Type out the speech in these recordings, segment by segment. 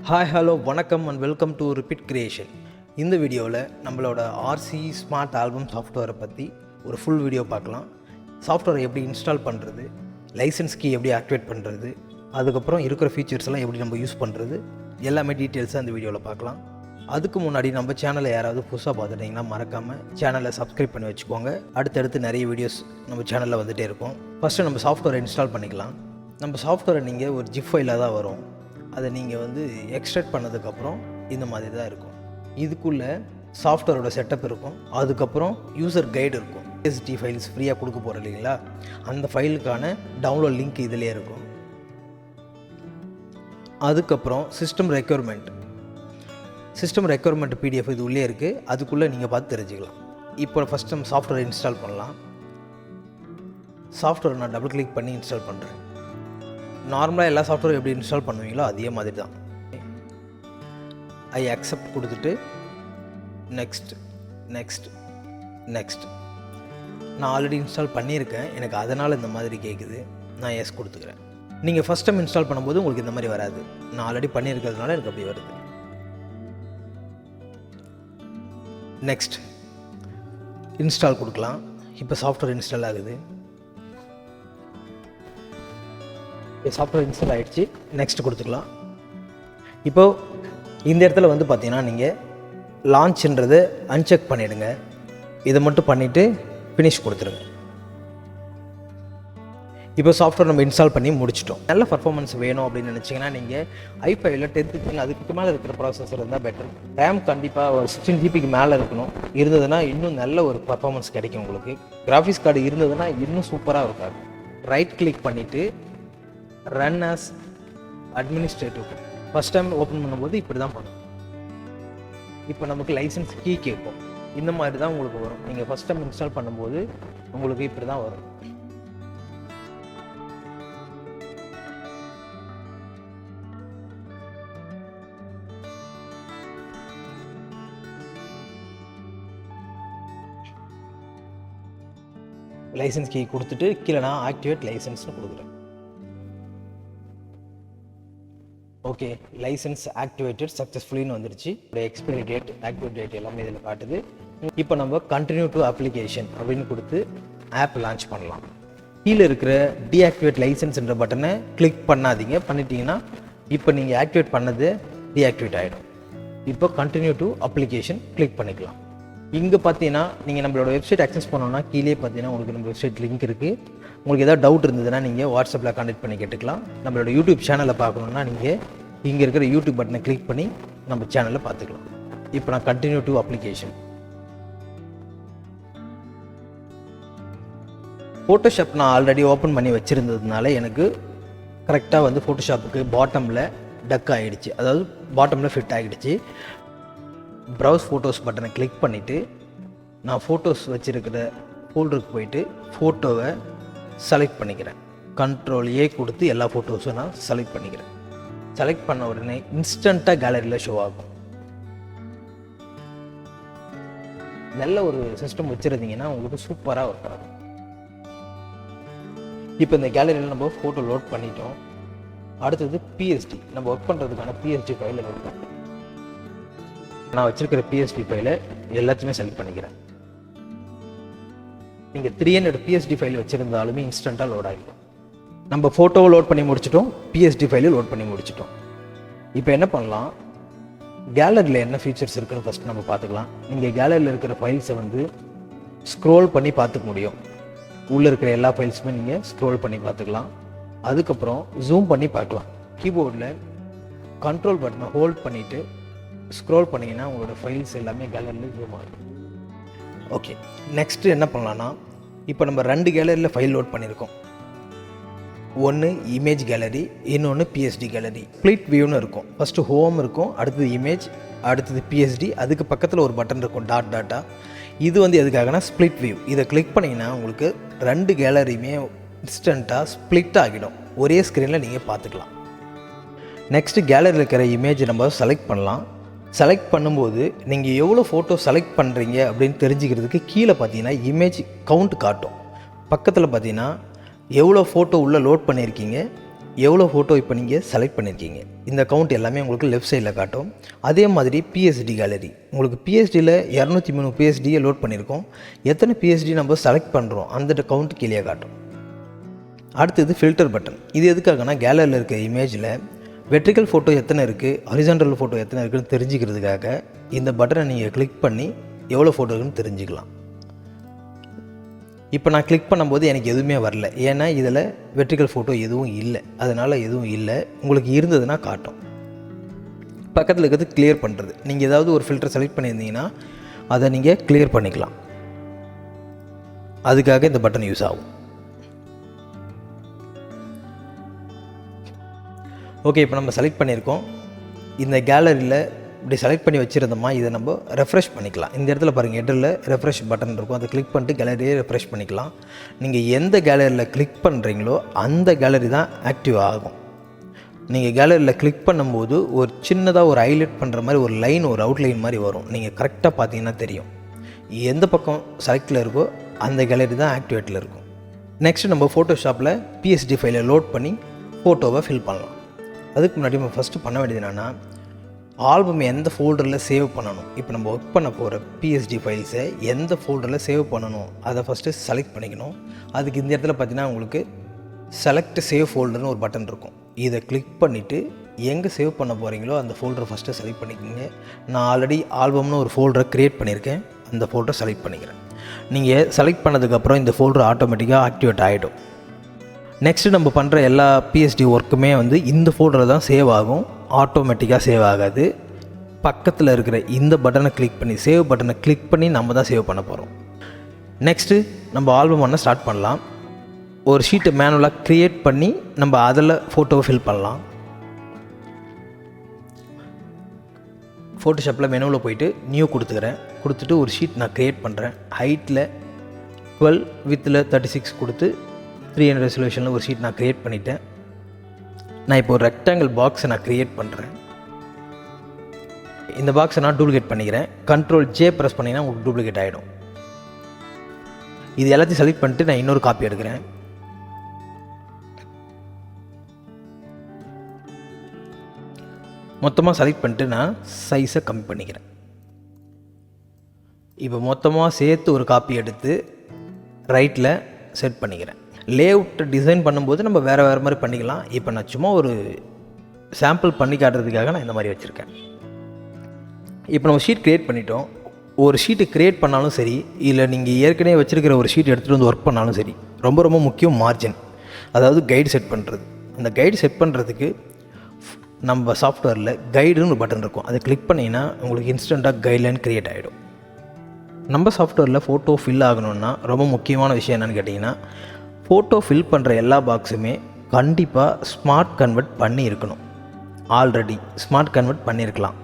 Hi hello வணக்கம் and welcome to repeat creation. இந்த வீடியோவில் நம்மளோட ஆர்சி ஸ்மார்ட் ஆல்பம் சாஃப்ட்வேரை பற்றி ஒரு ஃபுல் வீடியோ பார்க்கலாம். சாஃப்ட்வேரை எப்படி இன்ஸ்டால் பண்ணுறது, லைசன்ஸ் கீ எப்படி ஆக்டிவேட் பண்ணுறது, அதுக்கப்புறம் இருக்கிற ஃபீச்சர்ஸ்லாம் எப்படி நம்ம யூஸ் பண்ணுறது, எல்லாமே டீட்டெயில்ஸாக அந்த வீடியோவில் பார்க்கலாம். அதுக்கு முன்னாடி நம்ம சேனலை யாராவது புதுசாக பார்த்துட்டிங்கன்னா மறக்காமல் சேனலை சப்ஸ்கிரைப் பண்ணி வச்சுக்கோங்க. அடுத்தடுத்து நிறைய வீடியோஸ் நம்ம சேனலில் வந்துகிட்டே இருக்கும். ஃபஸ்ட்டு நம்ம சாஃப்ட்வேரை இன்ஸ்டால் பண்ணிக்கலாம். நம்ம சாஃப்ட்வேரை நீங்கள் ஒரு ஜிப் ஃபைலாக தான் வரும். அதை நீங்கள் எக்ஸ்ட்ராக்ட் பண்ணதுக்கப்புறம் இந்த மாதிரி தான் இருக்கும். இதுக்குள்ளே சாஃப்ட்வேரோட செட்டப் இருக்கும், அதுக்கப்புறம் யூசர் கைடு இருக்கும். எஸ்டி ஃபைல்ஸ் ஃப்ரீயாக கொடுக்க போகிறோம் இல்லைங்களா, அந்த ஃபைலுக்கான டவுன்லோட் லிங்க் இதிலே இருக்கும். அதுக்கப்புறம் சிஸ்டம் ரெக்யர்மெண்ட் பிடிஎஃப் இது உள்ளே இருக்குது, அதுக்குள்ளே நீங்கள் பார்த்து தெரிஞ்சுக்கலாம். இப்போ ஃபஸ்ட் நம்ம சாஃப்ட்வேரை இன்ஸ்டால் பண்ணலாம். சாஃப்ட்வேரை நான் டபுள் கிளிக் பண்ணி இன்ஸ்டால் பண்ணுறேன். நார்மலாக எல்லா சாஃப்ட்வேரும் எப்படி இன்ஸ்டால் பண்ணுவீங்களோ அதே மாதிரி தான். ஐ அக்செப்ட் கொடுத்துட்டு நெக்ஸ்ட். நான் ஆல்ரெடி இன்ஸ்டால் பண்ணியிருக்கேன், எனக்கு அதனால் இந்த மாதிரி கேட்குது. நான் எஸ் கொடுத்துக்கிறேன். நீங்கள் ஃபஸ்ட் டைம் இன்ஸ்டால் பண்ணும்போது உங்களுக்கு இந்த மாதிரி வராது. நான் ஆல்ரெடி பண்ணியிருக்கிறதுனால எனக்கு அப்படி வருது. நெக்ஸ்ட் இன்ஸ்டால் கொடுக்கலாம். இப்போ சாஃப்ட்வேர் இன்ஸ்டால் ஆகுது. சாஃப்ட்வேர் இன்ஸ்டால் ஆகிடுச்சு. நெக்ஸ்ட் கொடுத்துக்கலாம். இப்போது இந்த இடத்துல பார்த்தீங்கன்னா நீங்கள் லான்ச்ன்றதை அன்செக் பண்ணிவிடுங்க. இதை மட்டும் பண்ணிவிட்டு ஃபினிஷ் கொடுத்துருங்க. இப்போ சாஃப்ட்வேர் நம்ம இன்ஸ்டால் பண்ணி முடிச்சிட்டோம். நல்ல பர்ஃபார்மன்ஸ் வேணும் அப்படின்னு நினச்சிங்கன்னா நீங்கள் i5ல் 10th அதுக்கு மேலே இருக்கிற ப்ராசஸர் இருந்தால் பெட்டர். ரேம் கண்டிப்பாக ஒரு 16 GB மேலே இருக்கணும். இருந்ததுன்னா இன்னும் நல்ல ஒரு பர்ஃபார்மன்ஸ் கிடைக்கும் உங்களுக்கு. கிராஃபிக்ஸ் கார்டு இருந்ததுன்னா இன்னும் சூப்பராக இருக்காது. ரைட் கிளிக் பண்ணிவிட்டு run as administrative. First time open பண்ணும்போது இப்படி தான் பண்ணணும். இப்போ நமக்கு லைசன்ஸ் கீ கேட்கும். இந்த மாதிரி தான் உங்களுக்கு வரும். நீங்கள் ஃபஸ்ட் டைம் இன்ஸ்டால் பண்ணும்போது உங்களுக்கு இப்படி தான் வரும். லைசன்ஸ் கீ கொடுத்துட்டு கீழே நான் ஆக்டிவேட் லைசன்ஸ்னு கொடுக்குறேன். ஓகே, லைசன்ஸ் ஆக்டிவேட்டட் சக்ஸஸ்ஃபுல்லின்னு வந்துருச்சு. எக்ஸ்பைரி டேட், ஆக்டிவேட் டேட் எல்லாமே இதில் காட்டுது. இப்போ நம்ம கண்டினியூ டு அப்ளிகேஷன் அப்படின்னு கொடுத்து ஆப் லான்ச் பண்ணலாம். கீழே இருக்கிற டீஆக்டிவேட் லைசன்ஸ்ன்ற பட்டனை கிளிக் பண்ணாதீங்க. பண்ணிட்டீங்கன்னா இப்போ நீங்கள் ஆக்டிவேட் பண்ணது டீஆக்டிவேட் ஆகிடும். இப்போ கண்டினியூ டு அப்ளிகேஷன் கிளிக் பண்ணிக்கலாம். இங்கே பார்த்தீங்கன்னா நீங்கள் நம்மளோட வெப்சைட் அக்சஸ் பண்ணோன்னா கீழே பார்த்தீங்கன்னா உங்களுக்கு நம்ம வெப்சைட் லிங்க் இருக்குது. உங்களுக்கு ஏதாவது டவுட் இருந்ததுன்னா நீங்கள் வாட்ஸ்அப்பில் கான்டெக்ட் பண்ணி கேட்டுக்கலாம். நம்மளோட யூடியூப் சேனலை பார்க்கணுன்னா நீங்கள் இங்கே இருக்கிற யூடியூப் பட்டனை கிளிக் பண்ணி நம்ம சேனலில் பார்த்துக்கலாம். இப்போ நான் கண்டினியூ டு அப்ளிகேஷன். ஃபோட்டோஷாப் நான் ஆல்ரெடி ஓப்பன் பண்ணி வச்சுருந்ததுனால எனக்கு கரெக்டாக ஃபோட்டோஷாப்புக்கு பாட்டமில் டக் ஆகிடுச்சு, அதாவது பாட்டமில் ஃபிட் ஆகிடுச்சு. ப்ரௌஸ் ஃபோட்டோஸ் பட்டனை கிளிக் பண்ணிவிட்டு நான் ஃபோட்டோஸ் வச்சுருக்கிற ஃபோல்டருக்கு போயிட்டு ஃபோட்டோவை செலக்ட் பண்ணிக்கிறேன். Ctrl+A கொடுத்து எல்லா ஃபோட்டோஸும் நான் செலக்ட் பண்ணிக்கிறேன். செலக்ட் பண்ண உடனே இன்ஸ்டண்ட்டாக கேலரியில் ஷோ ஆகும். நல்ல ஒரு சிஸ்டம் வச்சுருந்தீங்கன்னா உங்களுக்கு சூப்பராக ஒர்க் ஆகும். இப்போ இந்த கேலரியில் நம்ம ஃபோட்டோ லோட் பண்ணிட்டோம். அடுத்தது பிஎஸ்டி, நம்ம ஒர்க் பண்ணுறதுக்கான பிஎஸ்டி ஃபைலை லோட் பண்ணுறோம். நான் வச்சுருக்கிற பிஎஸ்டி ஃபைலை எல்லாத்தையுமே செலக்ட் பண்ணிக்கிறேன். நீங்கள் 300 பிஎஸ்டி ஃபைல் வச்சுருந்தாலுமே இன்ஸ்டண்ட்டாக லோட் ஆகிடும். நம்ம ஃபோட்டோவை லோட் பண்ணி முடிச்சிட்டோம், பிஎஸ்டி ஃபைலை லோட் பண்ணி முடிச்சிட்டோம். இப்போ என்ன பண்ணலாம், கேலரியில் என்ன ஃபீச்சர்ஸ் இருக்குன்னு ஃபஸ்ட்டு நம்ம பார்த்துக்கலாம். நீங்கள் கேலரியில் இருக்கிற ஃபைல்ஸை ஸ்க்ரோல் பண்ணி பார்த்துக்க முடியும். உள்ளே இருக்கிற எல்லா ஃபைல்ஸுமே நீங்கள் ஸ்க்ரோல் பண்ணி பார்த்துக்கலாம். அதுக்கப்புறம் ஜூம் பண்ணி பார்க்கலாம். கீபோர்டில் கண்ட்ரோல் பட்டனை ஹோல்ட் பண்ணிவிட்டு ஸ்க்ரோல் பண்ணிங்கன்னா உங்களோட ஃபைல்ஸ் எல்லாமே கேலரியில் ஜூம் ஆகும். ஓகே, நெக்ஸ்ட்டு என்ன பண்ணலான்னா, இப்போ நம்ம 2 கேலரியில் ஃபைல் லோட் பண்ணியிருக்கோம். ஒன்று இமேஜ் கேலரி, இன்னொன்று பிஎஸ்டி கேலரி. ஸ்ப்ளிட் வியூன்னு இருக்கும். ஃபஸ்ட்டு ஹோம் இருக்கும், அடுத்தது இமேஜ், அடுத்தது பிஎஸ்டி, அதுக்கு பக்கத்தில் ஒரு பட்டன் இருக்கும் டாட்டா. இது எதுக்காகனா ஸ்ப்ளிட் வியூ. இதை கிளிக் பண்ணிங்கன்னா உங்களுக்கு 2 கேலரியுமே இன்ஸ்டண்ட்டாக ஸ்ப்ளிட் ஆகிடும். ஒரே ஸ்க்ரீனில் நீங்கள் பார்த்துக்கலாம். நெக்ஸ்ட்டு கேலரியில் இருக்கிற இமேஜ் நம்ம செலக்ட் பண்ணலாம். செலக்ட் பண்ணும்போது நீங்கள் எவ்வளோ ஃபோட்டோ செலக்ட் பண்ணுறீங்க அப்படின்னு தெரிஞ்சுக்கிறதுக்கு கீழே பார்த்தீங்கன்னா இமேஜ் கவுண்ட் காட்டும். பக்கத்தில் பார்த்தீங்கன்னா எவ்வளோ ஃபோட்டோ உள்ளே லோட் பண்ணியிருக்கீங்க, எவ்வளோ ஃபோட்டோ இப்போ நீங்கள் செலக்ட் பண்ணியிருக்கீங்க. இந்த கவுண்ட் எல்லாமே உங்களுக்கு லெஃப்ட் சைடில் காட்டும். அதே மாதிரி பிஎஸ்டி கேலரி, உங்களுக்கு பிஎஸ்டியில் 203 பிஎஸ்டியை லோட் பண்ணியிருக்கோம். எத்தனை பிஎஸ்டி நம்ம செலக்ட் பண்ணுறோம் அந்த கவுண்ட் கீழே காட்டும். அடுத்தது ஃபில்டர் பட்டன். இது எதுக்காகனா கேலரியில் இருக்க இமேஜில் வெர்டிக்கல் ஃபோட்டோ எத்தனை இருக்குது, ஹரிசாண்டல் ஃபோட்டோ எத்தனை இருக்குதுன்னு தெரிஞ்சுக்கிறதுக்காக இந்த பட்டனை நீங்கள் கிளிக் பண்ணி எவ்வளோ ஃபோட்டோ இருக்குன்னு தெரிஞ்சுக்கலாம். இப்போ நான் கிளிக் பண்ணும்போது எனக்கு எதுவுமே வரல, ஏன்னா இதில் வெர்டிக்கல் ஃபோட்டோ எதுவும் இல்லை, அதனால் எதுவும் இல்லை. உங்களுக்கு இருந்ததுன்னா காட்டும். பக்கத்தில் இருக்கிறது கிளியர் பண்ணுறது. நீங்கள் ஏதாவது ஒரு ஃபில்டர் செலக்ட் பண்ணியிருந்தீங்கன்னா அதை நீங்கள் கிளியர் பண்ணிக்கலாம். அதுக்காக இந்த பட்டன் யூஸ் ஆகும். ஓகே, இப்போ நம்ம செலக்ட் பண்ணியிருக்கோம். இந்த கேலரியில் இப்படி செலக்ட் பண்ணி வச்சுருந்தோமா, இதை நம்ம ரெஃப்ரெஷ் பண்ணிக்கலாம். இந்த இடத்துல பாருங்கள், ஹெட்டரில் ரெஃப்ரெஷ் பட்டன் இருக்கும். அதை கிளிக் பண்ணிட்டு கேலரியே ரெஃப்ரெஷ் பண்ணிக்கலாம். நீங்கள் எந்த கேலரியில் கிளிக் பண்ணுறீங்களோ அந்த கேலரி தான் ஆக்டிவ் ஆகும். நீங்கள் கேலரியில் கிளிக் பண்ணும்போது ஒரு சின்னதாக ஒரு ஹைலைட் பண்ணுற மாதிரி ஒரு லைன், ஒரு அவுட்லைன் மாதிரி வரும். நீங்கள் கரெக்டாக பார்த்தீங்கன்னா தெரியும் எந்த பக்கம் செலக்டில் இருக்கோ அந்த கேலரி தான் ஆக்டிவேட்டில் இருக்கும். நெக்ஸ்ட்டு நம்ம ஃபோட்டோஷாப்பில் பிஎஸ்டி ஃபைலை லோட் பண்ணி ஃபோட்டோவை ஃபில் பண்ணலாம். அதுக்கு முன்னாடி நம்ம ஃபஸ்ட்டு பண்ண வேண்டியது என்னென்னா, ஆல்பம் எந்த ஃபோல்டரில் சேவ் பண்ணணும். இப்போ நம்ம ஒர்க் பண்ண போகிற பிஎஸ்டி ஃபைல்ஸை எந்த ஃபோல்டரில் சேவ் பண்ணணும் அதை ஃபஸ்ட்டு செலக்ட் பண்ணிக்கணும். அதுக்கு இந்த இடத்துல பார்த்தீங்கன்னா உங்களுக்கு செலக்ட் சேவ் ஃபோல்டர்னு ஒரு பட்டன் இருக்கும். இதை கிளிக் பண்ணிவிட்டு எங்கே சேவ் பண்ண போகிறீங்களோ அந்த ஃபோல்டரை ஃபஸ்ட்டு செலக்ட் பண்ணிக்கோங்க. நான் ஆல்ரெடி ஆல்பம்னு ஒரு ஃபோல்டரை க்ரியேட் பண்ணியிருக்கேன், அந்த ஃபோல்டரை செலக்ட் பண்ணிக்கிறேன். நீங்கள் செலக்ட் பண்ணதுக்கப்புறம் இந்த ஃபோல்டர் ஆட்டோமேட்டிக்காக ஆக்டிவேட் ஆகிடும். நெக்ஸ்ட்டு நம்ம பண்ணுற எல்லா பிஎஸ்டி ஒர்க்குமே இந்த ஃபோல்டரில் தான் சேவ் ஆகும், ஆட்டோமேட்டிக்காக சேவ் ஆகாது. பக்கத்தில் இருக்கிற இந்த பட்டனை கிளிக் பண்ணி, சேவ் பட்டனை கிளிக் பண்ணி நம்ம தான் சேவ் பண்ண போகிறோம். நெக்ஸ்ட்டு நம்ம ஆல்பம் பண்ண ஸ்டார்ட் பண்ணலாம். ஒரு ஷீட்டை மேனுவலாக க்ரியேட் பண்ணி நம்ம அதில் ஃபோட்டோவை ஃபில் பண்ணலாம். ஃபோட்டோஷாப்பில் மெனுவில் போயிட்டு நியூ கொடுத்துட்டு ஒரு ஷீட் நான் க்ரியேட் பண்ணுறேன். ஹைட்டில் 12, வித்தில் 36 கொடுத்து 300 ரெசல்யூஷனில் ஒரு ஷீட் நான் க்ரியேட் பண்ணிட்டேன். நான் இப்போ ஒரு ரெக்டாங்கிள் பாக்ஸை நான் க்ரியேட் பண்ணுறேன். இந்த பாக்ஸை நான் டூப்ளிகேட் பண்ணிக்கிறேன். Ctrl+J ப்ரெஸ் பண்ணிங்கன்னா உங்களுக்கு டூப்ளிகேட் ஆகிடும். இது எல்லாத்தையும் செலக்ட் பண்ணிட்டு நான் இன்னொரு காப்பி எடுக்கிறேன். மொத்தமாக செலக்ட் பண்ணிட்டு நான் சைஸை கம்மி பண்ணிக்கிறேன். இப்போ மொத்தமாக சேர்த்து ஒரு காப்பி எடுத்து ரைட்டில் செட் பண்ணிக்கிறேன். லேஅவுட்டை டிசைன் பண்ணும்போது நம்ம வேறு மாதிரி பண்ணிக்கலாம். இப்போ நான் சும்மா ஒரு சாம்பிள் பண்ணி காட்டுறதுக்காக நான் இந்த மாதிரி வச்சுருக்கேன். இப்போ நம்ம ஷீட் க்ரியேட் பண்ணிட்டோம். ஒரு ஷீட்டு க்ரியேட் பண்ணாலும் சரி, இல்லை நீங்கள் ஏற்கனவே வச்சுருக்கிற ஒரு ஷீட் எடுத்துகிட்டு வந்து ஒர்க் பண்ணாலும் சரி, ரொம்ப முக்கியம் மார்ஜின், அதாவது கைடு செட் பண்ணுறது. அந்த கைடு செட் பண்ணுறதுக்கு நம்ம சாஃப்ட்வேரில் கைடுன்னு ஒரு பட்டன் இருக்கும். அதை கிளிக் பண்ணிங்கன்னா உங்களுக்கு இன்ஸ்டண்ட்டாக கைட்லைன் க்ரியேட் ஆகிடும். நம்ம சாஃப்ட்வேரில் ஃபோட்டோ ஃபில் ஆகணுன்னா ரொம்ப முக்கியமான விஷயம் என்னென்னு கேட்டிங்கன்னா, ஃபோட்டோ ஃபில் பண்ணுற எல்லா பாக்ஸுமே கண்டிப்பாக ஸ்மார்ட் கன்வெர்ட் பண்ணி இருக்கணும். ஆல்ரெடி ஸ்மார்ட் கன்வெர்ட் பண்ணியிருக்கலாம்.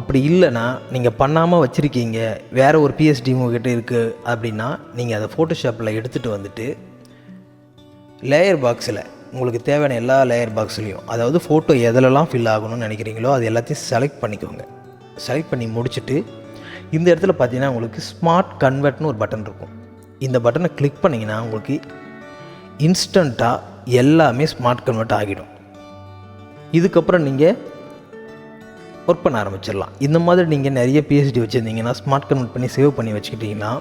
அப்படி இல்லைன்னா நீங்கள் பண்ணாமல் வச்சுருக்கீங்க, வேறு ஒரு பிஎஸ்டி உங்ககிட்ட இருக்குது அப்படின்னா, நீங்கள் அதை ஃபோட்டோஷாப்பில் எடுத்துகிட்டு வந்துட்டு லேயர் பாக்ஸில் உங்களுக்கு தேவையான எல்லா லேயர் பாக்ஸ்லேயும், அதாவது ஃபோட்டோ எதிலெல்லாம் ஃபில் ஆகணும்னு நினைக்கிறீங்களோ அது எல்லாத்தையும் செலக்ட் பண்ணிக்கோங்க. செலக்ட் பண்ணி முடிச்சுட்டு இந்த இடத்துல பார்த்தீங்கன்னா உங்களுக்கு ஸ்மார்ட் கன்வெர்ட்னு ஒரு பட்டன் இருக்கும். இந்த பட்டனை கிளிக் பண்ணிங்கன்னா உங்களுக்கு இன்ஸ்டண்ட்டாக எல்லாமே ஸ்மார்ட் கன்வெர்ட் ஆகிடும். இதுக்கப்புறம் நீங்கள் ஒர்க் பண்ண ஆரம்பிச்சிடலாம். இந்த மாதிரி நீங்கள் நிறைய பிஎஸ்டி வச்சுருந்தீங்கன்னா ஸ்மார்ட் கன்வெர்ட் பண்ணி சேவ் பண்ணி வச்சுக்கிட்டிங்கன்னா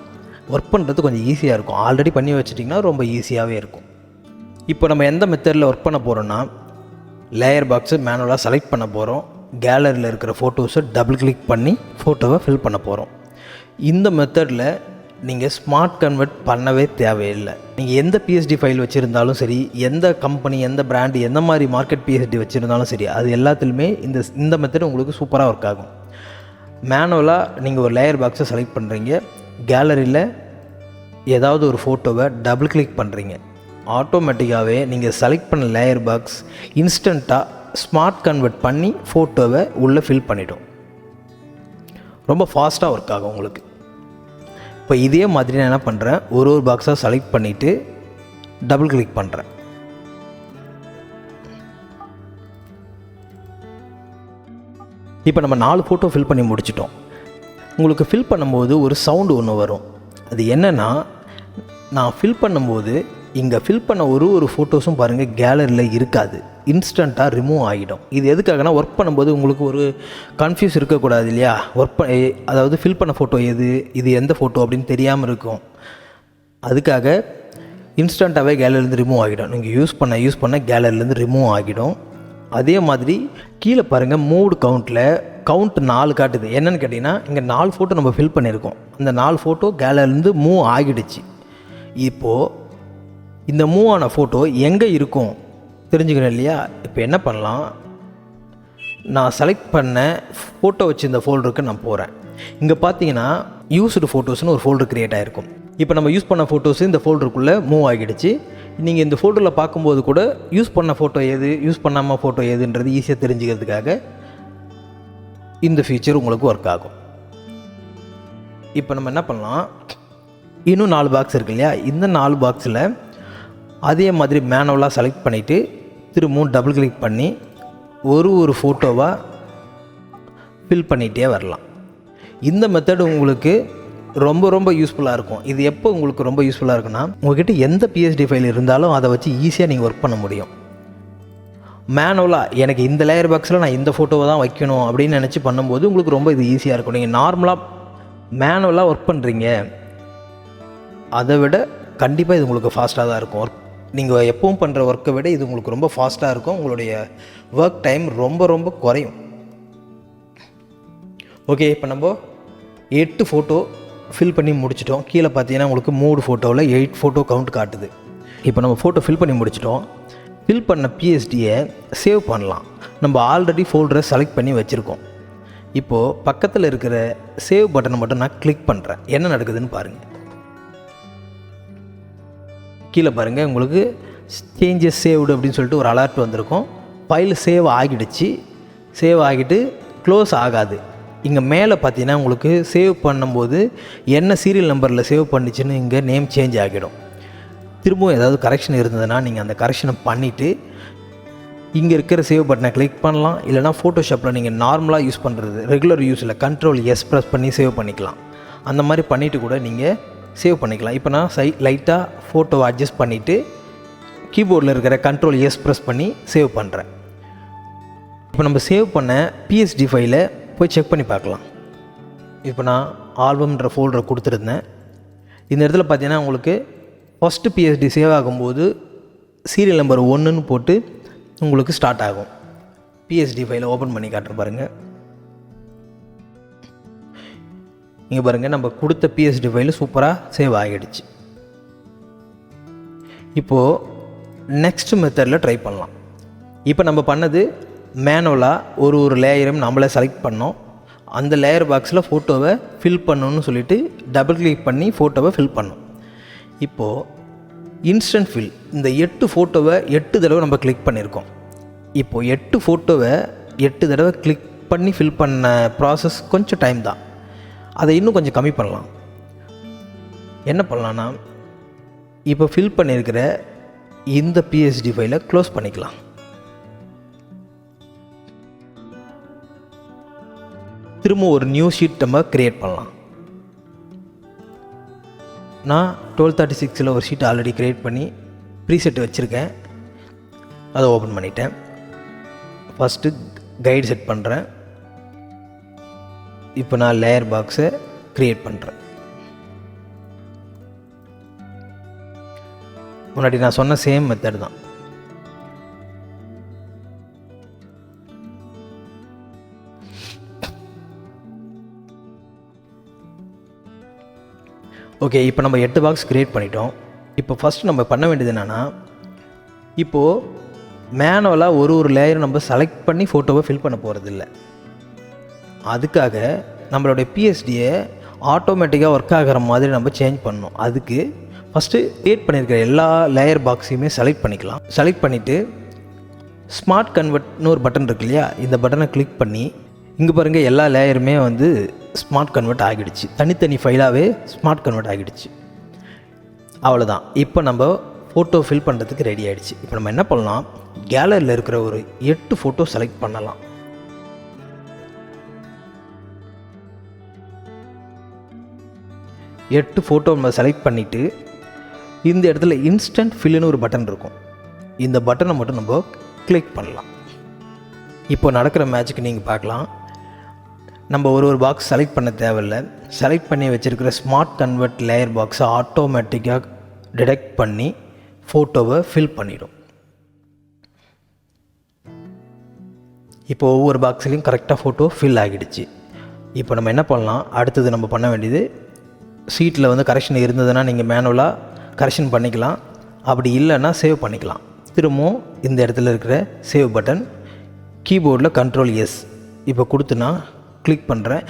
ஒர்க் பண்ணுறது கொஞ்சம் ஈஸியாக இருக்கும். ஆல்ரெடி பண்ணி வச்சுட்டிங்கன்னா ரொம்ப ஈஸியாகவே இருக்கும். இப்போ நம்ம எந்த மெத்தடில் ஒர்க் பண்ண போகிறோன்னா, லேயர் பாக்ஸை மேனுவலாக செலக்ட் பண்ண போகிறோம். கேலரியில் இருக்கிற ஃபோட்டோஸை டபுள் கிளிக் பண்ணி ஃபோட்டோவை ஃபில் பண்ண போகிறோம். இந்த மெத்தடில் நீங்கள் ஸ்மார்ட் கன்வெர்ட் பண்ணவே தேவையில்லை. நீங்கள் எந்த பிஎஸ்டி ஃபைல் வச்சுருந்தாலும் சரி, எந்த கம்பெனி, எந்த பிராண்டு, எந்த மாதிரி மார்க்கெட் பிஎஸ்டி வச்சுருந்தாலும் சரி, அது எல்லாத்துலேயுமே இந்த மெத்தட் உங்களுக்கு சூப்பராக ஒர்க் ஆகும். மேனுவலாக நீங்கள் ஒரு லேயர் பாக்ஸை செலக்ட் பண்ணுறீங்க, கேலரியில் ஏதாவது ஒரு ஃபோட்டோவை டபுள் கிளிக் பண்ணுறீங்க, ஆட்டோமேட்டிக்காகவே நீங்கள் செலக்ட் பண்ண லேயர் பாக்ஸ் இன்ஸ்டண்ட்டாக ஸ்மார்ட் கன்வெர்ட் பண்ணி ஃபோட்டோவை உள்ளே ஃபில் பண்ணிவிடும். ரொம்ப ஃபாஸ்ட்டாக ஒர்க் ஆகும் உங்களுக்கு. இப்போ இதே மாதிரி நான் என்ன பண்ணுறேன், ஒரு பாக்ஸாக செலக்ட் பண்ணிவிட்டு டபுள் கிளிக் பண்ணுறேன். இப்போ நம்ம 4 ஃபோட்டோ ஃபில் பண்ணி முடிச்சிட்டோம். உங்களுக்கு ஃபில் பண்ணும்போது ஒரு சவுண்டு ஒன்று வரும். அது என்னென்னா, நான் ஃபில் பண்ணும்போது இங்கே ஃபில் பண்ண ஒரு ஃபோட்டோஸும் பாருங்கள் கேலரியில் இருக்காது, இன்ஸ்டண்ட்டாக ரிமூவ் ஆகிடும். இது எதுக்காகனா ஒர்க் பண்ணும்போது உங்களுக்கு ஒரு கன்ஃபியூஸ் இருக்கக்கூடாது இல்லையா, அதாவது ஃபில் பண்ண ஃபோட்டோ இது எந்த ஃபோட்டோ அப்படின்னு தெரியாமல் இருக்கும். அதுக்காக இன்ஸ்டண்ட்டாகவே கேலரிலேருந்து ரிமூவ் ஆகிடும். நீங்கள் யூஸ் பண்ண கேலரிலேருந்து ரிமூவ் ஆகிடும். அதே மாதிரி கீழே பாருங்கள் மூடு கவுண்ட் 4 காட்டுது. என்னென்னு கேட்டிங்கன்னா இங்கே 4 ஃபோட்டோ நம்ம ஃபில் பண்ணியிருக்கோம். அந்த 4 ஃபோட்டோ கேலரிலேருந்து மூவ் ஆகிடுச்சு. இப்போது இந்த மூவ் ஆன ஃபோட்டோ எங்கே இருக்கும் தெரிஞ்சுக்கணும் இல்லையா. இப்போ என்ன பண்ணலாம், நான் செலக்ட் பண்ண ஃபோட்டோ வச்சு இந்த ஃபோல்டருக்கு நான் போகிறேன். இங்கே பார்த்தீங்கன்னா யூஸ்டு ஃபோட்டோஸ்னு ஒரு ஃபோல்டர் க்ரியேட் ஆகிருக்கும். இப்போ நம்ம யூஸ் பண்ண ஃபோட்டோஸு இந்த ஃபோல்டருக்குள்ளே மூவ் ஆகிடுச்சு. நீங்கள் இந்த ஃபோட்டோவில் பார்க்கும்போது கூட யூஸ் பண்ண ஃபோட்டோ யூஸ் பண்ணாமல் ஃபோட்டோ எதுன்றது ஈஸியாக தெரிஞ்சுக்கிறதுக்காக இந்த ஃபீச்சர் உங்களுக்கு ஒர்க் ஆகும். இப்போ நம்ம என்ன பண்ணலாம், இன்னும் 4 பாக்ஸ் இருக்கு இல்லையா, இந்த 4 பாக்ஸில் அதே மாதிரி மேனுவலாக செலக்ட் பண்ணிவிட்டு திரும்பவும் டபுள் கிளிக் பண்ணி ஒரு ஃபோட்டோவாக ஃபில் பண்ணிகிட்டே வரலாம். இந்த மெத்தட் உங்களுக்கு ரொம்ப யூஸ்ஃபுல்லாக இருக்கும். இது எப்போ உங்களுக்கு ரொம்ப யூஸ்ஃபுல்லாக இருக்குன்னா, உங்கள்கிட்ட எந்த பிஎஸ்டி ஃபைல் இருந்தாலும் அதை வச்சு ஈஸியாக நீங்கள் ஒர்க் பண்ண முடியும். மேனுவலாக எனக்கு இந்த லேயர் பாக்ஸில் நான் இந்த ஃபோட்டோவை தான் வைக்கணும் அப்படின்னு நினச்சி பண்ணும்போது உங்களுக்கு ரொம்ப இது ஈஸியாக இருக்கும். நீங்கள் நார்மலாக மேனுவலாக ஒர்க் பண்ணுறீங்க, அதை விட கண்டிப்பாக இது உங்களுக்கு ஃபாஸ்ட்டாக தான் இருக்கும். நீங்கள் எப்பவும் பண்ணுற ஒர்க்கை விட இது உங்களுக்கு ரொம்ப ஃபாஸ்ட்டாக இருக்கும். உங்களுடைய ஒர்க் டைம் ரொம்ப குறையும். ஓகே, இப்போ நம்ம 8 ஃபோட்டோ ஃபில் பண்ணி முடிச்சிட்டோம். கீழே பார்த்தீங்கன்னா உங்களுக்கு 3 ஃபோட்டோவில் 8 ஃபோட்டோ கவுண்ட் காட்டுது. இப்போ நம்ம ஃபோட்டோ ஃபில் பண்ணி முடிச்சிட்டோம். ஃபில் பண்ண பிஎஸ்டியை சேவ் பண்ணலாம். நம்ம ஆல்ரெடி ஃபோல்டரை செலக்ட் பண்ணி வச்சுருக்கோம். இப்போது பக்கத்தில் இருக்கிற சேவ் பட்டனை மட்டும் நான் கிளிக் பண்ணுறேன். என்ன நடக்குதுன்னு பாருங்கள். கீழே பாருங்கள் உங்களுக்கு சேஞ்சஸ் சேவ்டு அப்படின்னு சொல்லிட்டு ஒரு அலர்ட் வந்திருக்கும். ஃபைல் சேவ் ஆகிடுச்சு. சேவ் ஆகிட்டு க்ளோஸ் ஆகாது. இங்கே மேலே பார்த்தீங்கன்னா உங்களுக்கு சேவ் பண்ணும்போது என்ன சீரியல் நம்பரில் சேவ் பண்ணிச்சுன்னு இங்கே நேம் சேஞ்ச் ஆகிடும். திரும்பவும் ஏதாவது கரெக்ஷன் இருந்ததுன்னா நீங்கள் அந்த கரெக்ஷனை பண்ணிவிட்டு இங்கே இருக்கிற சேவ் பட்டனை கிளிக் பண்ணலாம். இல்லைனா ஃபோட்டோஷாப்பில் நீங்கள் நார்மலாக யூஸ் பண்ணுறது ரெகுலர் யூஸில் Ctrl+S ப்ரெஸ் பண்ணி சேவ் பண்ணிக்கலாம். அந்த மாதிரி பண்ணிவிட்டு கூட நீங்கள் சேவ் பண்ணிக்கலாம். இப்போ நான் லைட்டாக ஃபோட்டோவை அட்ஜஸ்ட் பண்ணிவிட்டு கீபோர்டில் இருக்கிற Ctrl+S ப்ரெஸ் பண்ணி சேவ் பண்ணுறேன். இப்போ நம்ம சேவ் பண்ண பிஎஸ்டி ஃபைலை போய் செக் பண்ணி பார்க்கலாம். இப்போ நான் ஆல்பம்ன்ற ஃபோல்டரை கொடுத்துருந்தேன். இந்த இடத்துல பார்த்தீங்கன்னா உங்களுக்கு ஃபஸ்ட்டு பிஎஸ்டி சேவ் ஆகும்போது சீரியல் நம்பர் 1ன்னு போட்டு உங்களுக்கு ஸ்டார்ட் ஆகும். பிஎஸ்டி ஃபைலை ஓப்பன் பண்ணி காட்டுற பாருங்கள். இங்கே பாருங்கள், நம்ம கொடுத்த பிஎஸ்டி ஃபைலு சூப்பராக சேவ் ஆகிடுச்சு. இப்போது நெக்ஸ்ட் மெத்தடில் ட்ரை பண்ணலாம். இப்போ நம்ம பண்ணது மேனுவலாக ஒரு லேயரும் நம்மளே செலக்ட் பண்ணோம். அந்த லேயர் பாக்ஸில் ஃபோட்டோவை ஃபில் பண்ணணும்னு சொல்லிவிட்டு டபுள் கிளிக் பண்ணி ஃபோட்டோவை ஃபில் பண்ணோம். இப்போது இன்ஸ்டன்ட் ஃபில் இந்த 8 ஃபோட்டோவை 8 தடவை நம்ம கிளிக் பண்ணியிருக்கோம். இப்போது 8 ஃபோட்டோவை 8 தடவை கிளிக் பண்ணி ஃபில் பண்ண ப்ராசஸ் கொஞ்சம் டைம் தான். அதை இன்னும் கொஞ்சம் கம்மி பண்ணலாம். என்ன பண்ணலான்னா, இப்போ ஃபில் பண்ணியிருக்கிற இந்த பிஎஸ்டி ஃபைலை க்ளோஸ் பண்ணிக்கலாம். திரும்ப ஒரு நியூ ஷீட் நம்ம க்ரியேட் பண்ணலாம். நான் 1236 ஒரு ஷீட் ஆல்ரெடி க்ரியேட் பண்ணி ப்ரீசெட் வச்சுருக்கேன். அதை ஓப்பன் பண்ணிட்டேன். ஃபஸ்ட்டு கைடு செட் பண்ணுறேன். இப்போ நான் லேயர் பாக்ஸை க்ரியேட் பண்ணுறேன். முன்னாடி நான் சொன்ன சேம் மெத்தட் தான். ஓகே, இப்போ நம்ம 8 பாக்ஸ் க்ரியேட் பண்ணிட்டோம். இப்போ ஃபஸ்ட்டு நம்ம பண்ண வேண்டியது என்னென்னா, இப்போது மேனுவலாக ஒரு லேயர் நம்ம செலக்ட் பண்ணி ஃபோட்டோவை ஃபில் பண்ண போகிறதில்ல. அதுக்காக நம்மளுடைய பிஎஸ்டியை ஆட்டோமேட்டிக்காக ஒர்க் ஆகிற மாதிரி நம்ம சேஞ்ச் பண்ணணும். அதுக்கு ஃபஸ்ட்டு க்ரியேட் பண்ணியிருக்கிற எல்லா லேயர் பாக்ஸையுமே செலக்ட் பண்ணிக்கலாம். செலக்ட் பண்ணிவிட்டு ஸ்மார்ட் கன்வெர்ட்னு ஒரு பட்டன் இருக்கு இல்லையா, இந்த பட்டனை கிளிக் பண்ணி இங்கே பாருங்கள் எல்லா லேயருமே வந்து ஸ்மார்ட் கன்வெர்ட் ஆகிடுச்சு. தனித்தனி ஃபைலாகவே ஸ்மார்ட் கன்வெர்ட் ஆகிடுச்சு. அவ்வளோதான். இப்போ நம்ம ஃபோட்டோ ஃபில் பண்ணுறதுக்கு ரெடி ஆகிடுச்சு. இப்போ நம்ம என்ன பண்ணலாம், கேலரியில் இருக்கிற ஒரு 8 ஃபோட்டோ செலக்ட் பண்ணலாம். எட்டு ஃபோட்டோ நம்ம செலக்ட் பண்ணிவிட்டு இந்த இடத்துல இன்ஸ்டன்ட் ஃபில்லுன்னு ஒரு பட்டன் இருக்கும். இந்த பட்டனை மட்டும் நம்ம கிளிக் பண்ணலாம். இப்போ நடக்கிற மேட்ச்சுக்கு நீங்கள் பார்க்கலாம். நம்ம ஒரு பாக்ஸ் செலக்ட் பண்ண தேவையில்லை. செலக்ட் பண்ணி வச்சுருக்கிற ஸ்மார்ட் கன்வெர்ட் லேயர் பாக்ஸை ஆட்டோமேட்டிக்காக டிடெக்ட் பண்ணி ஃபோட்டோவை ஃபில் பண்ணிடும். இப்போ ஒவ்வொரு பாக்ஸ்லேயும் கரெக்டாக ஃபோட்டோ ஃபில் ஆகிடுச்சு. இப்போ நம்ம என்ன பண்ணலாம், அடுத்தது நம்ம பண்ண வேண்டியது, சீட்டில் வந்து கரெக்ஷன் இருந்ததுன்னா நீங்கள் மேனுவலாக கரெக்ஷன் பண்ணிக்கலாம். அப்படி இல்லைன்னா சேவ் பண்ணிக்கலாம். திரும்பவும் இந்த இடத்துல இருக்கிற சேவ் பட்டன், கீபோர்டில் Ctrl+S இப்போ கொடுத்து நான் கிளிக் பண்ணுறேன்.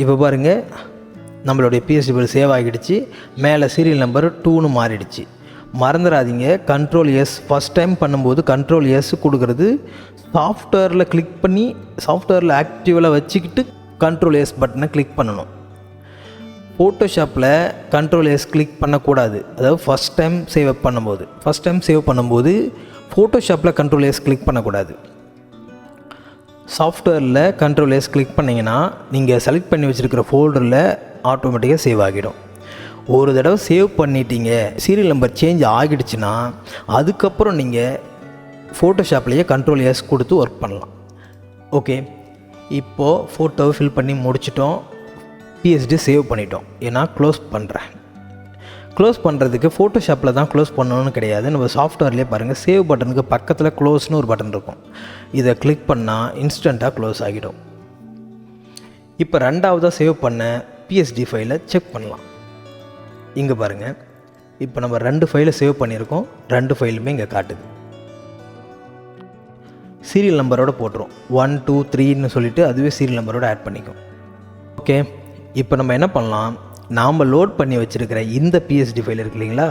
இப்போ பாருங்கள், நம்மளுடைய PSD ஃபைல் சேவ் ஆகிடுச்சு. மேலே சீரியல் நம்பர் 2ன்னு மாறிடுச்சு. மறந்துடாதீங்க, Ctrl+S ஃபஸ்ட் டைம் பண்ணும்போது Ctrl+S கொடுக்குறது சாஃப்ட்வேரில் கிளிக் பண்ணி சாஃப்ட்வேரில் ஆக்டிவில் வச்சுக்கிட்டு Ctrl+S பட்டனை கிளிக் பண்ணணும். ஃபோட்டோஷாப்பில் Ctrl+S கிளிக் பண்ணக்கூடாது. அதாவது ஃபஸ்ட் டைம் சேவ் பண்ணும்போது ஃபோட்டோஷாப்பில் Ctrl+S கிளிக் பண்ணக்கூடாது. சாஃப்ட்வேரில் Ctrl+S கிளிக் பண்ணிங்கன்னா நீங்கள் செலக்ட் பண்ணி வச்சுருக்கிற ஃபோல்டரில் ஆட்டோமேட்டிக்காக சேவ் ஆகிடும். ஒரு தடவை சேவ் பண்ணிட்டீங்க, சீரியல் நம்பர் சேஞ்ச் ஆகிடுச்சுன்னா அதுக்கப்புறம் நீங்கள் ஃபோட்டோஷாப்லேயே Ctrl+S கொடுத்து ஒர்க் பண்ணலாம். ஓகே, இப்போது ஃபோட்டோவை ஃபில் பண்ணி முடிச்சிட்டோம். PSD சேவ் பண்ணிட்டோம். ஏன்னா க்ளோஸ் பண்ணுறேன். க்ளோஸ் பண்ணுறதுக்கு ஃபோட்டோஷாப்பில் தான் க்ளோஸ் பண்ணணும்னு கிடையாது. நம்ம சாஃப்ட்வேர்லேயே பாருங்கள், சேவ் பட்டனுக்கு பக்கத்தில் க்ளோஸ்னு ஒரு பட்டன் இருக்கும். இதை கிளிக் பண்ணால் இன்ஸ்டண்ட்டாக க்ளோஸ் ஆகிடும். இப்போ ரெண்டாவதாக சேவ் பண்ண PSD ஃபைலை செக் பண்ணலாம். இங்கே பாருங்கள், இப்போ நம்ம 2 ஃபைலை சேவ் பண்ணியிருக்கோம். 2 ஃபைலுமே இங்கே காட்டுது. சீரியல் நம்பரோட போட்டுரும். 1 2 3ன்னு சொல்லிவிட்டு அதுவே சீரியல் நம்பரோட ஆட் பண்ணிக்கும். ஓகே, இப்போ நம்ம என்ன பண்ணலாம், நாம் லோட் பண்ணி வச்சுருக்கிற இந்த PSD ஃபைல் இருக்கு இல்லைங்களா,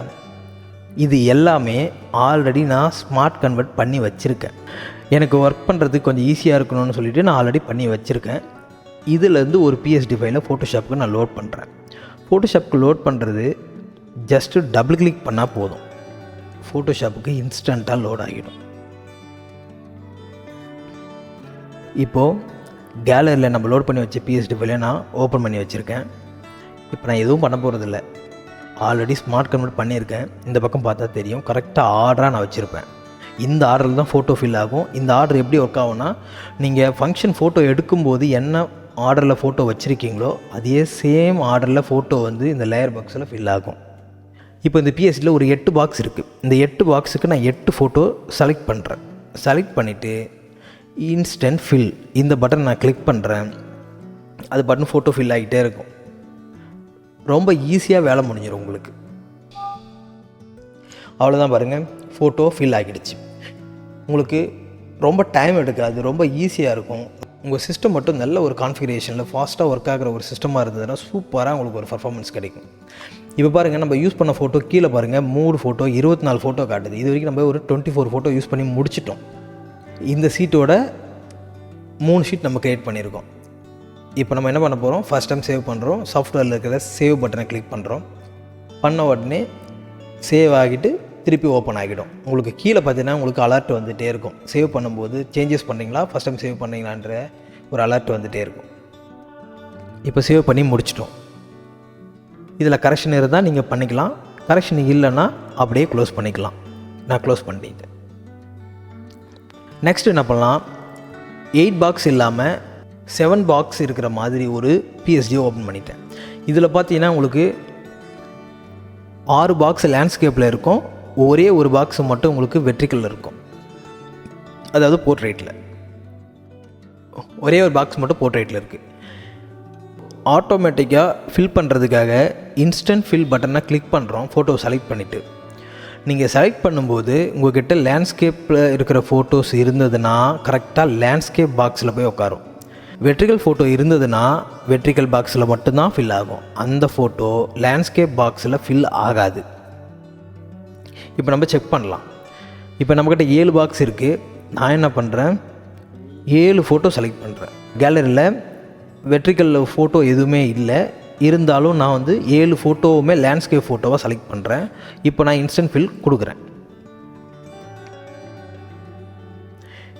இது எல்லாமே ஆல்ரெடி நான் ஸ்மார்ட் கன்வெர்ட் பண்ணி வச்சுருக்கேன். எனக்கு ஒர்க் பண்ணுறதுக்கு கொஞ்சம் ஈஸியாக இருக்கணும்னு சொல்லிவிட்டு நான் ஆல்ரெடி பண்ணி வச்சுருக்கேன். இதிலேருந்து ஒரு PSD ஃபைலை ஃபோட்டோஷாப்புக்கு நான் லோட் பண்ணுறேன். ஃபோட்டோஷாப்புக்கு லோட் பண்ணுறது ஜஸ்ட்டு டபுள் கிளிக் பண்ணால் போதும், ஃபோட்டோஷாப்புக்கு இன்ஸ்டண்ட்டாக லோட் ஆகிடும். இப்போது கேலரியில் நம்ம லோட் பண்ணி வச்ச PSD ஃபைலை நான் ஓப்பன் பண்ணி வச்சுருக்கேன். இப்போ நான் எதுவும் பண்ண போகிறதில்ல, ஆல்ரெடி ஸ்மார்ட் கன்வெர்ட் பண்ணியிருக்கேன். இந்த பக்கம் பார்த்தா தெரியும், கரெக்டாக ஆர்டராக நான் வச்சுருப்பேன். இந்த ஆர்டரில் தான் ஃபோட்டோ ஃபில் ஆகும். இந்த ஆர்டர் எப்படி ஒர்க் ஆகும்னா, நீங்கள் ஃபங்க்ஷன் ஃபோட்டோ எடுக்கும்போது என்ன ஆர்டரில் ஃபோட்டோ வச்சுருக்கீங்களோ அதே சேம் ஆர்டரில் ஃபோட்டோ வந்து இந்த லேயர் பாக்ஸில் ஃபில் ஆகும். இப்போ இந்த PSDயில் ஒரு 8 பாக்ஸ் இருக்குது. இந்த 8 பாக்ஸுக்கு நான் 8 ஃபோட்டோ செலக்ட் பண்ணுறேன். செலக்ட் பண்ணிவிட்டு இன்ஸ்டன்ட் ஃபில் இந்த பட்டன் நான் கிளிக் பண்ணுறேன். அது பட்டன் ஃபோட்டோ ஃபில் ஆகிட்டே இருக்கும். ரொம்ப ஈஸியாக வேலை முடிஞ்சிடும் உங்களுக்கு. அவ்வளோதான் பாருங்கள், ஃபோட்டோ ஃபில் ஆகிடுச்சு. உங்களுக்கு ரொம்ப டைம் எடுக்காது, ரொம்ப ஈஸியாக இருக்கும். உங்கள் சிஸ்டம் மட்டும் நல்ல ஒரு கான்ஃபிகரேஷனில் ஃபாஸ்ட்டாக ஒர்க் ஆகிற ஒரு சிஸ்டமாக இருந்ததுன்னா சூப்பராக உங்களுக்கு ஒரு பர்ஃபார்மன்ஸ் கிடைக்கும். இப்போ பாருங்கள், நம்ம யூஸ் பண்ண ஃபோட்டோ கீழே பாருங்கள், 3 ஃபோட்டோ 24 ஃபோட்டோ காட்டுது. இது வரைக்கும் நம்ம ஒரு 24 ஃபோட்டோ யூஸ் பண்ணி முடிச்சிட்டோம். இந்த ஷீட்டோட 3 ஷீட் நம்ம க்ரியேட் பண்ணியிருக்கோம். இப்போ நம்ம என்ன பண்ண போகிறோம், ஃபஸ்ட் டைம் சேவ் பண்ணுறோம். சாஃப்ட்வேரில் இருக்கிற சேவ் பட்டனை கிளிக் பண்ணுறோம். பண்ண உடனே சேவ் ஆகிட்டு திருப்பி ஓப்பன் ஆகிடும். உங்களுக்கு கீழே பார்த்தீங்கன்னா உங்களுக்கு அலர்ட் வந்துகிட்டே இருக்கும். சேவ் பண்ணும்போது சேஞ்சஸ் பண்ணிங்களா, ஃபஸ்ட் டைம் சேவ் பண்ணிங்களான்ற ஒரு அலர்ட் வந்துகிட்டே இருக்கும். இப்போ சேவ் பண்ணி முடிச்சிட்டோம். இதில் கரெக்ஷன் இருந்தால் நீங்கள் பண்ணிக்கலாம், கரெக்ஷன் இல்லைன்னா அப்படியே க்ளோஸ் பண்ணிக்கலாம். நான் க்ளோஸ் பண்ணிட்டேன். நெக்ஸ்ட் என்ன பண்ணலாம், 8 பாக்ஸ் இல்லாமல் 7 பாக்ஸ் இருக்கிற மாதிரி ஒரு PSD ஓப்பன் பண்ணிட்டேன். இதில் பார்த்தீங்கன்னா உங்களுக்கு 6 பாக்ஸ் லேண்ட்ஸ்கேப்பில் இருக்கும், ஒரே ஒரு பாக்ஸ் மட்டும் உங்களுக்கு வெர்டிக்கலில் இருக்கும். அதாவது போர்ட்ரேட்டில் ஒரே ஒரு பாக்ஸ் மட்டும் போர்ட்ரேட்டில் இருக்குது. ஆட்டோமேட்டிக்காக ஃபில் பண்ணுறதுக்காக இன்ஸ்டன்ட் ஃபில் பட்டனை கிளிக் பண்ணுறோம். ஃபோட்டோ செலக்ட் பண்ணிவிட்டு நீங்கள் செலக்ட் பண்ணும்போது உங்கள்கிட்ட லேண்ட்ஸ்கேப்பில் இருக்கிற ஃபோட்டோஸ் இருந்ததுன்னா கரெக்டாக லேண்ட்ஸ்கேப் பாக்ஸில் போய் உட்காரும். வெர்டிக்கல் ஃபோட்டோ இருந்ததுன்னா வெர்டிக்கல் பாக்ஸில் மட்டும்தான் ஃபில் ஆகும். அந்த ஃபோட்டோ லேண்ட்ஸ்கேப் பாக்ஸில் ஃபில் ஆகாது. இப்போ நம்ம செக் பண்ணலாம். இப்போ நம்மக்கிட்ட 7 பாக்ஸ் இருக்குது. நான் என்ன பண்ணுறேன், 7 ஃபோட்டோ செலக்ட் பண்ணுறேன். கேலரியில் வெர்டிக்கல் ஃபோட்டோ எதுவுமே இல்லை, இருந்தாலும் நான் வந்து 7 ஃபோட்டோவுமே லேண்ட்ஸ்கேப் ஃபோட்டோவாக செலக்ட் பண்ணுறேன். இப்போ நான் இன்ஸ்டன்ட் ஃபில் கொடுக்குறேன்.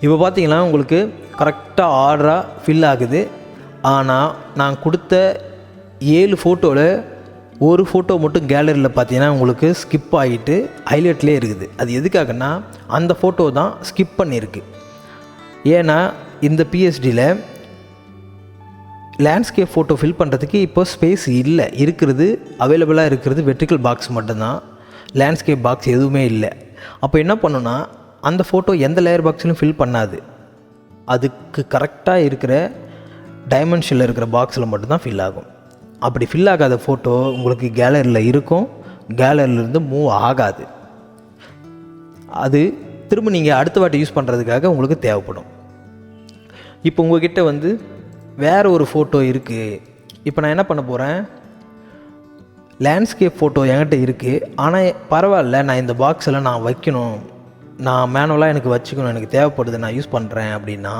இப்போ பார்த்தீங்கன்னா உங்களுக்கு கரெக்டாக ஆர்டராக ஃபில் ஆகுது. ஆனால் நான் கொடுத்த 7 ஃபோட்டோவில் ஒரு ஃபோட்டோ மட்டும் கேலரியில் பார்த்தீங்கன்னா உங்களுக்கு ஸ்கிப் ஆகிட்டு ஹைலைட்லேயே இருக்குது. அது எதுக்காகன்னா அந்த ஃபோட்டோ தான் ஸ்கிப் பண்ணியிருக்கு. ஏன்னா இந்த பிஎஸ்டியில் லேண்ட்ஸ்கேப் ஃபோட்டோ ஃபில் பண்ணுறதுக்கு இப்போ ஸ்பேஸ் இல்லை. அவைலபிளாக இருக்கிறது வெர்டிக்கல் பாக்ஸ் மட்டும்தான், லேண்ட்ஸ்கேப் பாக்ஸ் எதுவுமே இல்லை. அப்போ என்ன பண்ணுன்னா அந்த ஃபோட்டோ எந்த லேயர் பாக்ஸ்லையும் ஃபில் பண்ணாது. அதுக்கு கரெக்டாக இருக்கிற டைமென்ஷனில் இருக்கிற பாக்ஸில் மட்டும்தான் ஃபில் ஆகும். அப்படி ஃபில் ஆகாத ஃபோட்டோ உங்களுக்கு கேலரியில் இருக்கும், கேலரியிலேருந்து மூவ் ஆகாது. அது திரும்ப நீங்கள் அடுத்த வாட்டி யூஸ் பண்ணுறதுக்காக உங்களுக்கு தேவைப்படும். இப்போ உங்கள்கிட்ட வேறு ஒரு ஃபோட்டோ இருக்குது. இப்போ நான் என்ன பண்ண போகிறேன், லேண்ட்ஸ்கேப் ஃபோட்டோ என்கிட்ட இருக்குது, ஆனால் பரவாயில்ல, நான் இந்த பாக்ஸில் நான் வைக்கணும், நான் மேனுவலாக எனக்கு வச்சுக்கணும், எனக்கு தேவைப்படுது, நான் யூஸ் பண்ணுறேன் அப்படின்னா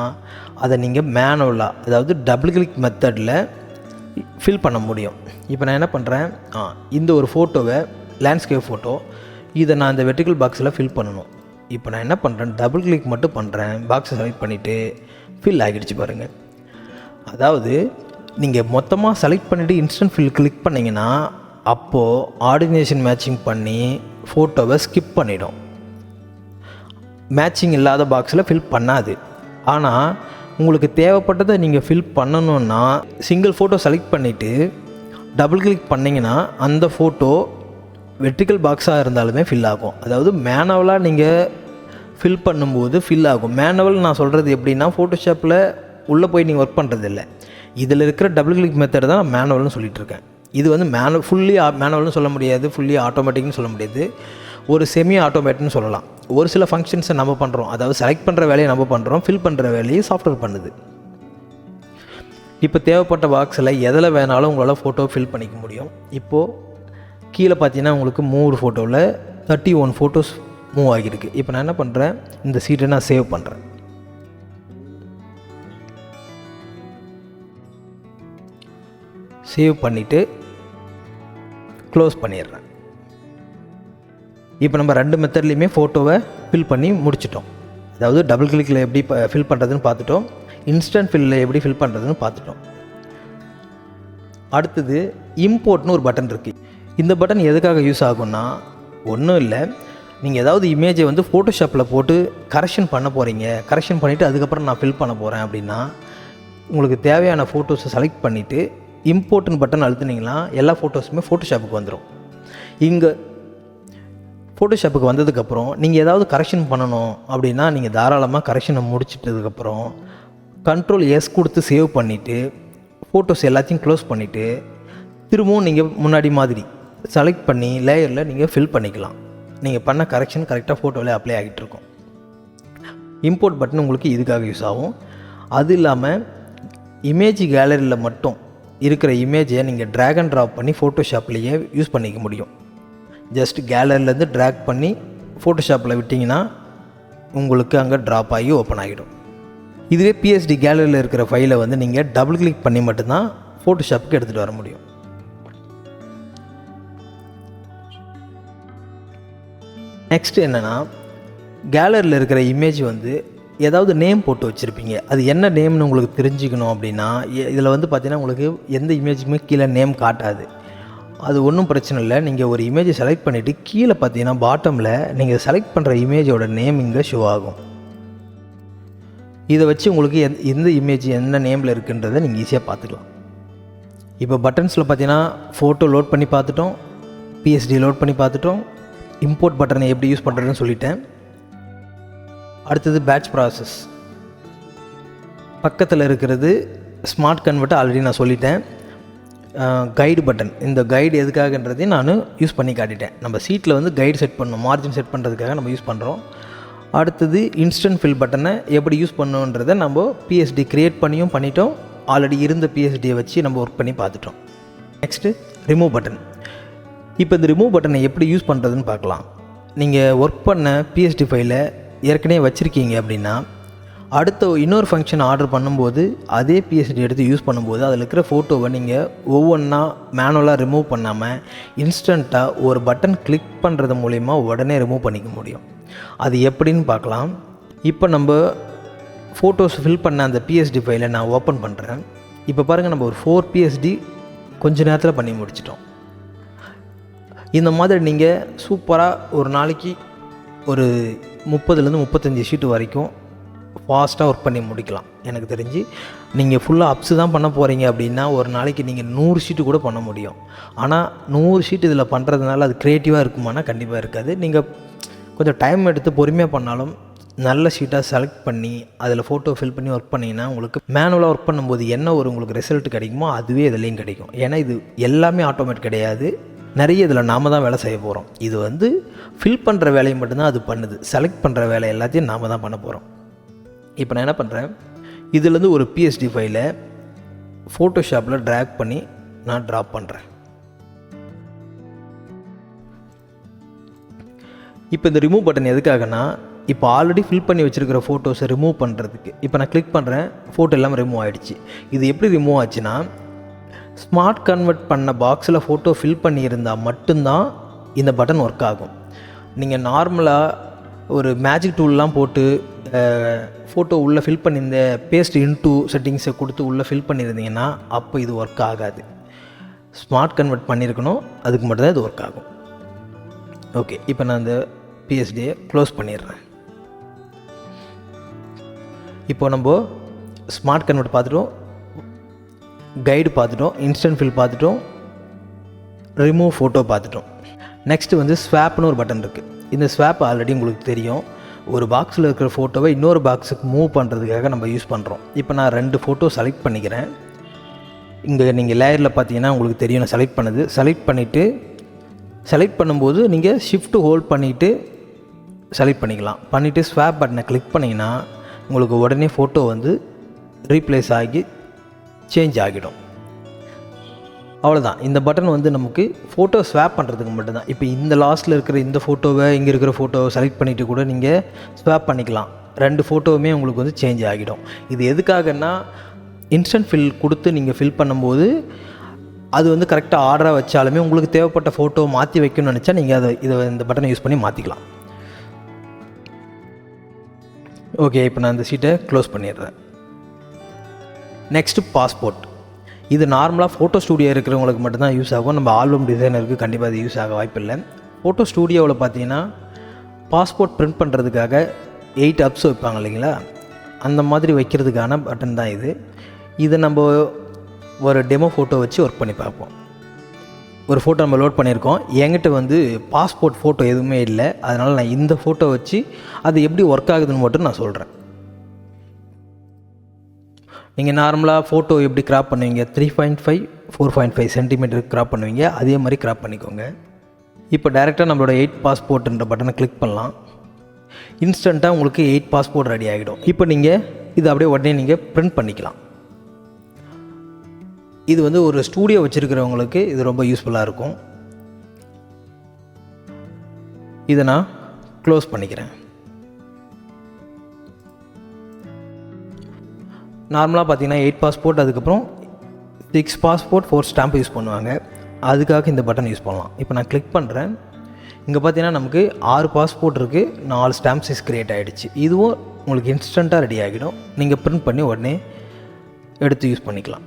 அதை நீங்கள் மேனுவலாக, அதாவது டபுள் கிளிக் மெத்தடில் ஃபில் பண்ண முடியும். இப்போ நான் என்ன பண்ணுறேன், இந்த ஒரு ஃபோட்டோவை லேண்ட்ஸ்கேப் ஃபோட்டோ, இதை நான் இந்த வெர்டிக்கல் பாக்ஸில் ஃபில் பண்ணணும். இப்போ நான் என்ன பண்ணுறேன், டபுள் கிளிக் மட்டும் பண்ணுறேன், பாக்ஸை செலக்ட் பண்ணிவிட்டு ஃபில் ஆகிடுச்சு பாருங்கள். அதாவது நீங்கள் மொத்தமாக செலக்ட் பண்ணிவிட்டு இன்ஸ்டன்ட் ஃபில் கிளிக் பண்ணிங்கன்னா அப்போது ஆர்டினேஷன் மேட்சிங் பண்ணி ஃபோட்டோவை ஸ்கிப் பண்ணிடும், மேட்சிங் இல்லாத பாக்ஸில் ஃபில் பண்ணாது. ஆனால் உங்களுக்கு தேவைப்பட்டதை நீங்கள் ஃபில் பண்ணணுன்னா சிங்கிள் ஃபோட்டோ செலக்ட் பண்ணிவிட்டு டபுள் கிளிக் பண்ணிங்கன்னா அந்த ஃபோட்டோ வெர்டிக்கல் பாக்ஸாக இருந்தாலுமே ஃபில் ஆகும். அதாவது மேனுவலாக நீங்கள் ஃபில் பண்ணும்போது ஃபில் ஆகும். மேனுவல் நான் சொல்கிறது எப்படின்னா, ஃபோட்டோஷாப்பில் உள்ளே போய் நீங்கள் ஒர்க் பண்ணுறது இல்லை, இதில் இருக்கிற டபுள் கிளிக் மெத்தட் தான் நான் மேனுவல்னு சொல்லிகிட்ருக்கேன். இது ஃபுல்லி மேனுவல்னு சொல்ல முடியாது, ஃபுல்லி ஆட்டோமேட்டிக்னு சொல்ல முடியாது, ஒரு செமி ஆட்டோமேட்டிக்னு சொல்லலாம். ஒரு சில ஃபங்க்ஷன்ஸை நம்ம பண்ணுறோம், அதாவது செலக்ட் பண்ணுற வேலையை நம்ம பண்ணுறோம், ஃபில் பண்ணுற வேலையை சாஃப்ட்வேர் பண்ணுது. இப்போ தேவைப்பட்ட பாக்ஸில் எதில் வேணாலும் உங்களால் ஃபோட்டோ ஃபில் பண்ணிக்க முடியும். இப்போது கீழே பார்த்தீங்கன்னா உங்களுக்கு 3 ஃபோட்டோவில் 31 ஃபோட்டோஸ் மூவ் ஆகியிருக்கு. இப்போ நான் என்ன பண்ணுறேன், இந்த சீட்டை நான் சேவ் பண்ணுறேன். சேவ் பண்ணிவிட்டு க்ளோஸ் பண்ணிடுறேன். இப்போ நம்ம 2 மெத்தட்லேயுமே ஃபோட்டோவை ஃபில் பண்ணி முடிச்சிட்டோம். அதாவது டபுள் கிளிக்கில் எப்படி ஃபில் பண்ணுறதுன்னு பார்த்துட்டோம், இன்ஸ்டன்ட் ஃபில்லில் எப்படி ஃபில் பண்ணுறதுன்னு பார்த்துட்டோம். அடுத்தது இம்போர்ட்னு ஒரு பட்டன் இருக்குது. இந்த பட்டன் எதுக்காக யூஸ் ஆகும்னா, ஒன்றும் இல்லை, நீங்கள் ஏதாவது இமேஜை ஃபோட்டோஷாப்பில் போட்டு கரெக்ஷன் பண்ண போகிறீங்க, கரெக்ஷன் பண்ணிவிட்டு அதுக்கப்புறம் நான் ஃபில் பண்ண போகிறேன் அப்படின்னா, உங்களுக்கு தேவையான ஃபோட்டோஸை செலக்ட் பண்ணிவிட்டு இம்போர்ட்னு பட்டன் அழுத்துனீங்கன்னா எல்லா ஃபோட்டோஸுமே ஃபோட்டோஷாப்புக்கு வந்துடும். இங்கே ஃபோட்டோஷாப்புக்கு வந்ததுக்கப்புறம் நீங்கள் ஏதாவது கரெக்ஷன் பண்ணணும் அப்படின்னா நீங்கள் தாராளமாக கரெக்ஷனை முடிச்சிட்டதுக்கப்புறம் Ctrl+S கொடுத்து சேவ் பண்ணிவிட்டு ஃபோட்டோஸ் எல்லாத்தையும் க்ளோஸ் பண்ணிவிட்டு திரும்பவும் நீங்கள் முன்னாடி மாதிரி செலக்ட் பண்ணி லேயரில் நீங்கள் ஃபில் பண்ணிக்கலாம். நீங்கள் பண்ண கரெக்ஷன் கரெக்டாக ஃபோட்டோவில் அப்ளை ஆகிட்டு இருக்கும். இம்போர்ட் பட்டன் உங்களுக்கு இதுக்காக யூஸ் ஆகும். அது இல்லாமல் இமேஜ் கேலரியில் மட்டும் இருக்கிற இமேஜை நீங்கள் ட்ராக் அண்ட் ட்ராப் பண்ணி ஃபோட்டோஷாப்லேயே யூஸ் பண்ணிக்க முடியும். ஜஸ்ட் கேலரிலேருந்து ட்ராக் பண்ணி ஃபோட்டோஷாப்பில் விட்டிங்கன்னா உங்களுக்கு அங்கே ட்ராப் ஆகி ஓப்பன் ஆகிடும். இதுவே பிஎஸ்டி கேலரியில் இருக்கிற ஃபைலை நீங்கள் டபுள் கிளிக் பண்ணி மட்டும்தான் ஃபோட்டோஷாப்புக்கு எடுத்துகிட்டு வர முடியும். நெக்ஸ்ட் என்னென்னா, கேலரியில் இருக்கிற இமேஜ் ஏதாவது நேம் போட்டு வச்சுருப்பீங்க, அது என்ன நேம்னு உங்களுக்கு தெரிஞ்சுக்கணும் அப்படின்னா, இதில் பார்த்தீங்கன்னா உங்களுக்கு எந்த இமேஜுக்குமே கீழே நேம் காட்டாது. அது ஒன்றும் பிரச்சனை இல்லை. நீங்கள் ஒரு இமேஜை செலக்ட் பண்ணிவிட்டு கீழே பார்த்தீங்கன்னா பாட்டமில் நீங்கள் செலக்ட் பண்ணுற இமேஜோட நேம் இங்கே ஷோ ஆகும். இதை வச்சு உங்களுக்கு எந்த இமேஜ் என்ன நேமில் இருக்குன்றதை நீங்கள் ஈஸியாக பார்த்துக்கலாம். இப்போ பட்டன்ஸில் பார்த்தீங்கன்னா ஃபோட்டோ லோட் பண்ணி பார்த்துட்டோம், பிஎஸ்டி லோட் பண்ணி பார்த்துட்டோம், இம்போர்ட் பட்டனை எப்படி யூஸ் பண்ணுறதுன்னு சொல்லிட்டேன். அடுத்தது பேட்ச் ப்ராசஸ். பக்கத்தில் இருக்கிறது ஸ்மார்ட் கன்வெர்ட்டை ஆல்ரெடி நான் சொல்லிட்டேன். கைடு பட்டன், இந்த கைடு எதுக்காகன்றதையும் நான் யூஸ் பண்ணி காட்டிட்டேன். நம்ம சீட்டில் கைடு செட் பண்ணணும், மார்ஜின் செட் பண்ணுறதுக்காக நம்ம யூஸ் பண்ணுறோம். அடுத்தது இன்ஸ்டன்ட் ஃபில் பட்டனை எப்படி யூஸ் பண்ணணுன்றதை நம்ம பிஎஸ்டி க்ரியேட் பண்ணியும் பண்ணிட்டோம், ஆல்ரெடி இருந்த பிஎஸ்டியை வச்சு நம்ம ஒர்க் பண்ணி பார்த்துட்டோம். Next remove button. இப்போ இந்த ரிமூவ் பட்டனை எப்படி யூஸ் பண்ணுறதுன்னு பார்க்கலாம். நீங்கள் ஒர்க் பண்ண பிஎஸ்டி ஃபைலை ஏற்கனவே வச்சுருக்கீங்க அப்படின்னா, அடுத்த இன்னொரு ஃபங்க்ஷன் ஆர்டர் பண்ணும்போது அதே பிஎஸ்டி எடுத்து யூஸ் பண்ணும்போது அதில் இருக்கிற ஃபோட்டோவை நீங்கள் ஒவ்வொன்றா மேனுவலாக ரிமூவ் பண்ணாமல் இன்ஸ்டண்ட்டாக ஒரு பட்டன் கிளிக் பண்ணுறது மூலிமா உடனே ரிமூவ் பண்ணிக்க முடியும். அது எப்படின்னு பார்க்கலாம். இப்போ நம்ம ஃபோட்டோஸ் ஃபில் பண்ண அந்த பிஎஸ்டி ஃபைலை நான் ஓப்பன் பண்ணுறேன். இப்போ பாருங்கள், நம்ம ஒரு 4 பிஎஸ்டி கொஞ்ச நேரத்தில் பண்ணி முடிச்சிட்டோம். இந்த மாதிரி நீங்கள் சூப்பராக ஒரு நாளைக்கு ஒரு 30லேருந்து 35 ஷீட்டு வரைக்கும் ஃபாஸ்ட்டாக ஒர்க் பண்ணி முடிக்கலாம். எனக்கு தெரிஞ்சு நீங்கள் ஃபுல்லாக அப்ஸு தான் பண்ண போகிறீங்க அப்படின்னா ஒரு நாளைக்கு நீங்கள் 100 ஷீட்டு கூட பண்ண முடியும். ஆனால் 100 ஷீட் இதில் பண்ணுறதுனால அது க்ரியேட்டிவாக இருக்குமானா கண்டிப்பாக இருக்காது. நீங்கள் கொஞ்சம் டைம் எடுத்து பொறுமையாக பண்ணாலும் நல்ல ஷீட்டாக செலக்ட் பண்ணி அதில் ஃபோட்டோ ஃபில் பண்ணி ஒர்க் பண்ணிங்கன்னா உங்களுக்கு மேனுவலாக ஒர்க் பண்ணும்போது என்ன உங்களுக்கு ரிசல்ட் கிடைக்குமோ அதுவே இதுலேயும் கிடைக்கும். ஏன்னா இது எல்லாமே ஆட்டோமேட் கிடையாது, நிறைய இதில் நாம் தான் வேலை செய்ய போகிறோம். இது ஃபில் பண்ணுற வேலையை மட்டும்தான் அது பண்ணுது, செலக்ட் பண்ணுற வேலை எல்லாத்தையும் நாம் தான் பண்ண போகிறோம். இப்போ நான் என்ன பண்ணுறேன், இதுலேருந்து ஒரு PSD ஃபைலை ஃபோட்டோஷாப்பில் ட்ராக் பண்ணி நான் ட்ராப் பண்ணுறேன். இப்போ இந்த ரிமூவ் பட்டன் எதுக்காகனா, இப்போ ஆல்ரெடி ஃபில் பண்ணி வச்சுருக்கிற ஃபோட்டோஸை ரிமூவ் பண்ணுறதுக்கு. இப்போ நான் கிளிக் பண்ணுறேன், ஃபோட்டோ எல்லாம் ரிமூவ் ஆகிடுச்சு. இது எப்படி ரிமூவ் ஆச்சுன்னா, ஸ்மார்ட் கன்வெர்ட் பண்ண பாக்ஸில் ஃபோட்டோ ஃபில் பண்ணியிருந்தால் மட்டும்தான் இந்த பட்டன் ஒர்க் ஆகும். நீங்கள் நார்மலாக ஒரு மேஜிக் டூல்லாம் போட்டு ஃபோட்டோ உள்ளே ஃபில் பண்ணியிருந்த பேஸ்ட் இன்டூ செட்டிங்ஸை கொடுத்து உள்ளே ஃபில் பண்ணியிருந்தீங்கன்னா அப்போ இது ஒர்க் ஆகாது. ஸ்மார்ட் கன்வெர்ட் பண்ணியிருக்கணும், அதுக்கு மட்டும்தான் இது ஒர்க் ஆகும். ஓகே, இப்போ நான் இந்த PSDயை க்ளோஸ் பண்ணிடுறேன். இப்போ நம்ம ஸ்மார்ட் கன்வெர்ட் பார்த்துட்டோம், கைடு பார்த்துட்டோம், இன்ஸ்டன்ட் ஃபில் பார்த்துட்டோம், ரிமூவ் ஃபோட்டோ பார்த்துட்டோம். நெக்ஸ்ட்டு ஸ்வாப்னு ஒரு பட்டன் இருக்குது. இந்த ஸ்வாப் ஆல்ரெடி உங்களுக்கு தெரியும், ஒரு பாக்ஸில் இருக்கிற ஃபோட்டோவை இன்னொரு பாக்ஸுக்கு மூவ் பண்ணுறதுக்காக நம்ம யூஸ் பண்ணுறோம். இப்போ நான் 2 ஃபோட்டோ செலக்ட் பண்ணிக்கிறேன். இங்கே நீங்கள் லேயரில் பார்த்தீங்கன்னா உங்களுக்கு தெரியும் நான் செலக்ட் பண்ணது. செலக்ட் பண்ணும்போது நீங்கள் ஷிஃப்ட் ஹோல்ட் பண்ணிவிட்டு செலக்ட் பண்ணிக்கலாம். பண்ணிவிட்டு ஸ்வாப் பட்டனை கிளிக் பண்ணிங்கன்னா உங்களுக்கு உடனே ஃபோட்டோ ரீப்ளேஸ் ஆகி சேஞ்ச் ஆகிடும். அவ்வளோதான். இந்த பட்டன் நமக்கு ஃபோட்டோ ஸ்வாப் பண்ணுறதுக்கு மட்டும்தான். இப்போ இந்த லாஸ்ட்டில் இருக்கிற இந்த ஃபோட்டோவை இங்கே இருக்கிற ஃபோட்டோவை செலக்ட் பண்ணிவிட்டு கூட நீங்கள் ஸ்வாப் பண்ணிக்கலாம். 2 ஃபோட்டோவுமே உங்களுக்கு சேஞ்ச் ஆகிடும். இது எதுக்காகன்னா, இன்ஸ்டன்ட் ஃபில் கொடுத்து நீங்கள் ஃபில் பண்ணும்போது அது கரெக்டாக ஆர்டராக வச்சாலுமே உங்களுக்கு தேவைப்பட்ட ஃபோட்டோ மாற்றி வைக்கணும்னு நினச்சா நீங்கள் இந்த பட்டனை யூஸ் பண்ணி மாற்றிக்கலாம். ஓகே, இப்போ நான் இந்த சீட்டை க்ளோஸ் பண்ணிடுறேன். Next passport. இது நார்மலாக ஃபோட்டோ ஸ்டூடியோ இருக்கிறவங்களுக்கு மட்டும்தான் யூஸ் ஆகும். நம்ம ஆல்பம் டிசைனருக்கு கண்டிப்பாக அது யூஸ் ஆக வாய்ப்பில்லை. ஃபோட்டோ ஸ்டூடியோவில் பார்த்தீங்கன்னா பாஸ்போர்ட் பிரிண்ட் பண்ணுறதுக்காக 8 அப்ஸ் வைப்பாங்க இல்லைங்களா, அந்த மாதிரி வைக்கிறதுக்கான பட்டன் தான் இது. இதை நம்ம ஒரு டெமோ ஃபோட்டோ வச்சு ஒர்க் பண்ணி பார்ப்போம். ஒரு ஃபோட்டோ நம்ம லோட் பண்ணியிருக்கோம். என்கிட்ட பாஸ்போர்ட் ஃபோட்டோ எதுவுமே இல்லை, அதனால் நான் இந்த ஃபோட்டோ வச்சு அது எப்படி ஒர்க் ஆகுதுன்னு மட்டும் நான் சொல்கிறேன். நீங்கள் நார்மலாக ஃபோட்டோ எப்படி கிராப் பண்ணுவீங்க, 3.5 4.5 சென்டிமீட்டருக்கு கிராப் பண்ணுவீங்க, அதே மாதிரி கிராப் பண்ணிக்கோங்க. இப்போ டைரெக்டாக நம்மளோட 8 பாஸ்போர்ட்ன்ற பட்டனை கிளிக் பண்ணலாம். இன்ஸ்டண்ட்டாக உங்களுக்கு 8 பாஸ்போர்ட் ரெடி ஆகிடும். இப்போ நீங்கள் இது அப்படியே உடனே நீங்கள் பிரிண்ட் பண்ணிக்கலாம். இது ஒரு ஸ்டூடியோ வச்சுருக்கிறவங்களுக்கு இது ரொம்ப யூஸ்ஃபுல்லாக இருக்கும். இதை நான் க்ளோஸ் பண்ணிக்கிறேன். நார்மலாக பார்த்தீங்கன்னா 8 பாஸ்போர்ட், அதுக்கப்புறம் 6 பாஸ்போர்ட் 4 ஸ்டாம்ப் யூஸ் பண்ணுவாங்க. அதுக்காக இந்த பட்டன் யூஸ் பண்ணலாம். இப்போ நான் கிளிக் பண்ணுறேன். இங்கே பார்த்தீங்கன்னா நமக்கு 6 பாஸ்போர்ட் இருக்குது, 4 ஸ்டாம்ப் சைஸ் க்ரியேட் ஆகிடுச்சு. இதுவும் உங்களுக்கு இன்ஸ்டண்ட்டாக ரெடி ஆகிடும். நீங்கள் பிரிண்ட் பண்ணி உடனே எடுத்து யூஸ் பண்ணிக்கலாம்.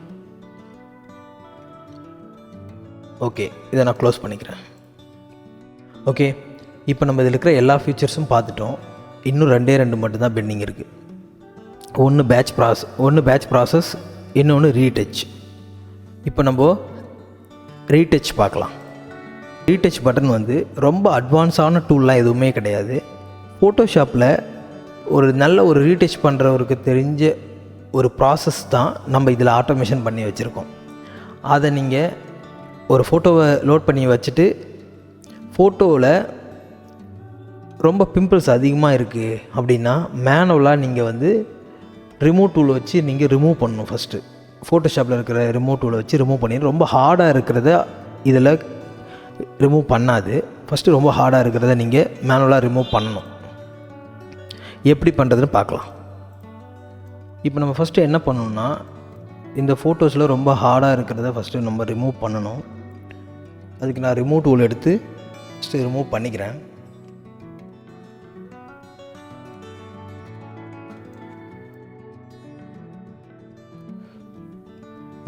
ஓகே, இதை நான் க்ளோஸ் பண்ணிக்கிறேன். ஓகே, இப்போ நம்ம இதில் இருக்கிற எல்லா ஃபீச்சர்ஸும் பார்த்துட்டோம். இன்னும் 2 மட்டும்தான் பெண்டிங் இருக்குது. ஒன்று பேட்ச் ப்ராசஸ், இன்னொன்று ரீடச். இப்போ நம்ம ரீடச் பார்க்கலாம். ரீடச் பட்டன் ரொம்ப அட்வான்ஸான டூல்லாம் எதுவுமே கிடையாது. ஃபோட்டோஷாப்பில் நல்ல ஒரு ரீடச் பண்ணுறவருக்கு தெரிஞ்ச ஒரு ப்ராசஸ் தான் நம்ம இதில் ஆட்டோமேஷன் பண்ணி வச்சுருக்கோம். அதை நீங்கள் ஒரு ஃபோட்டோவை லோட் பண்ணி வச்சுட்டு ஃபோட்டோவில் ரொம்ப பிம்பிள்ஸ் அதிகமாக இருக்குது அப்படின்னா மேனுவலாக நீங்கள் ரிமூவ் டூல் வச்சு நீங்கள் ரிமூவ் பண்ணணும். ஃபஸ்ட்டு ஃபோட்டோஷாப்பில் இருக்கிற ரிமூவ் டூலை வச்சு ரிமூவ் பண்ணி, ரொம்ப ஹார்டாக இருக்கிறத இதில் ரிமூவ் பண்ணாது. ஃபஸ்ட்டு ரொம்ப ஹார்டாக இருக்கிறத நீங்கள் மேனுவலாக ரிமூவ் பண்ணணும். எப்படி பண்ணுறதுன்னு பார்க்கலாம். இப்போ நம்ம ஃபஸ்ட்டு என்ன பண்ணணும்னா, இந்த ஃபோட்டோஸில் ரொம்ப ஹார்டாக இருக்கிறத ஃபஸ்ட்டு நம்ம ரிமூவ் பண்ணணும். அதுக்கு நான் ரிமூவ் டூல் எடுத்து ஃபஸ்ட்டு ரிமூவ் பண்ணிக்கிறேன்.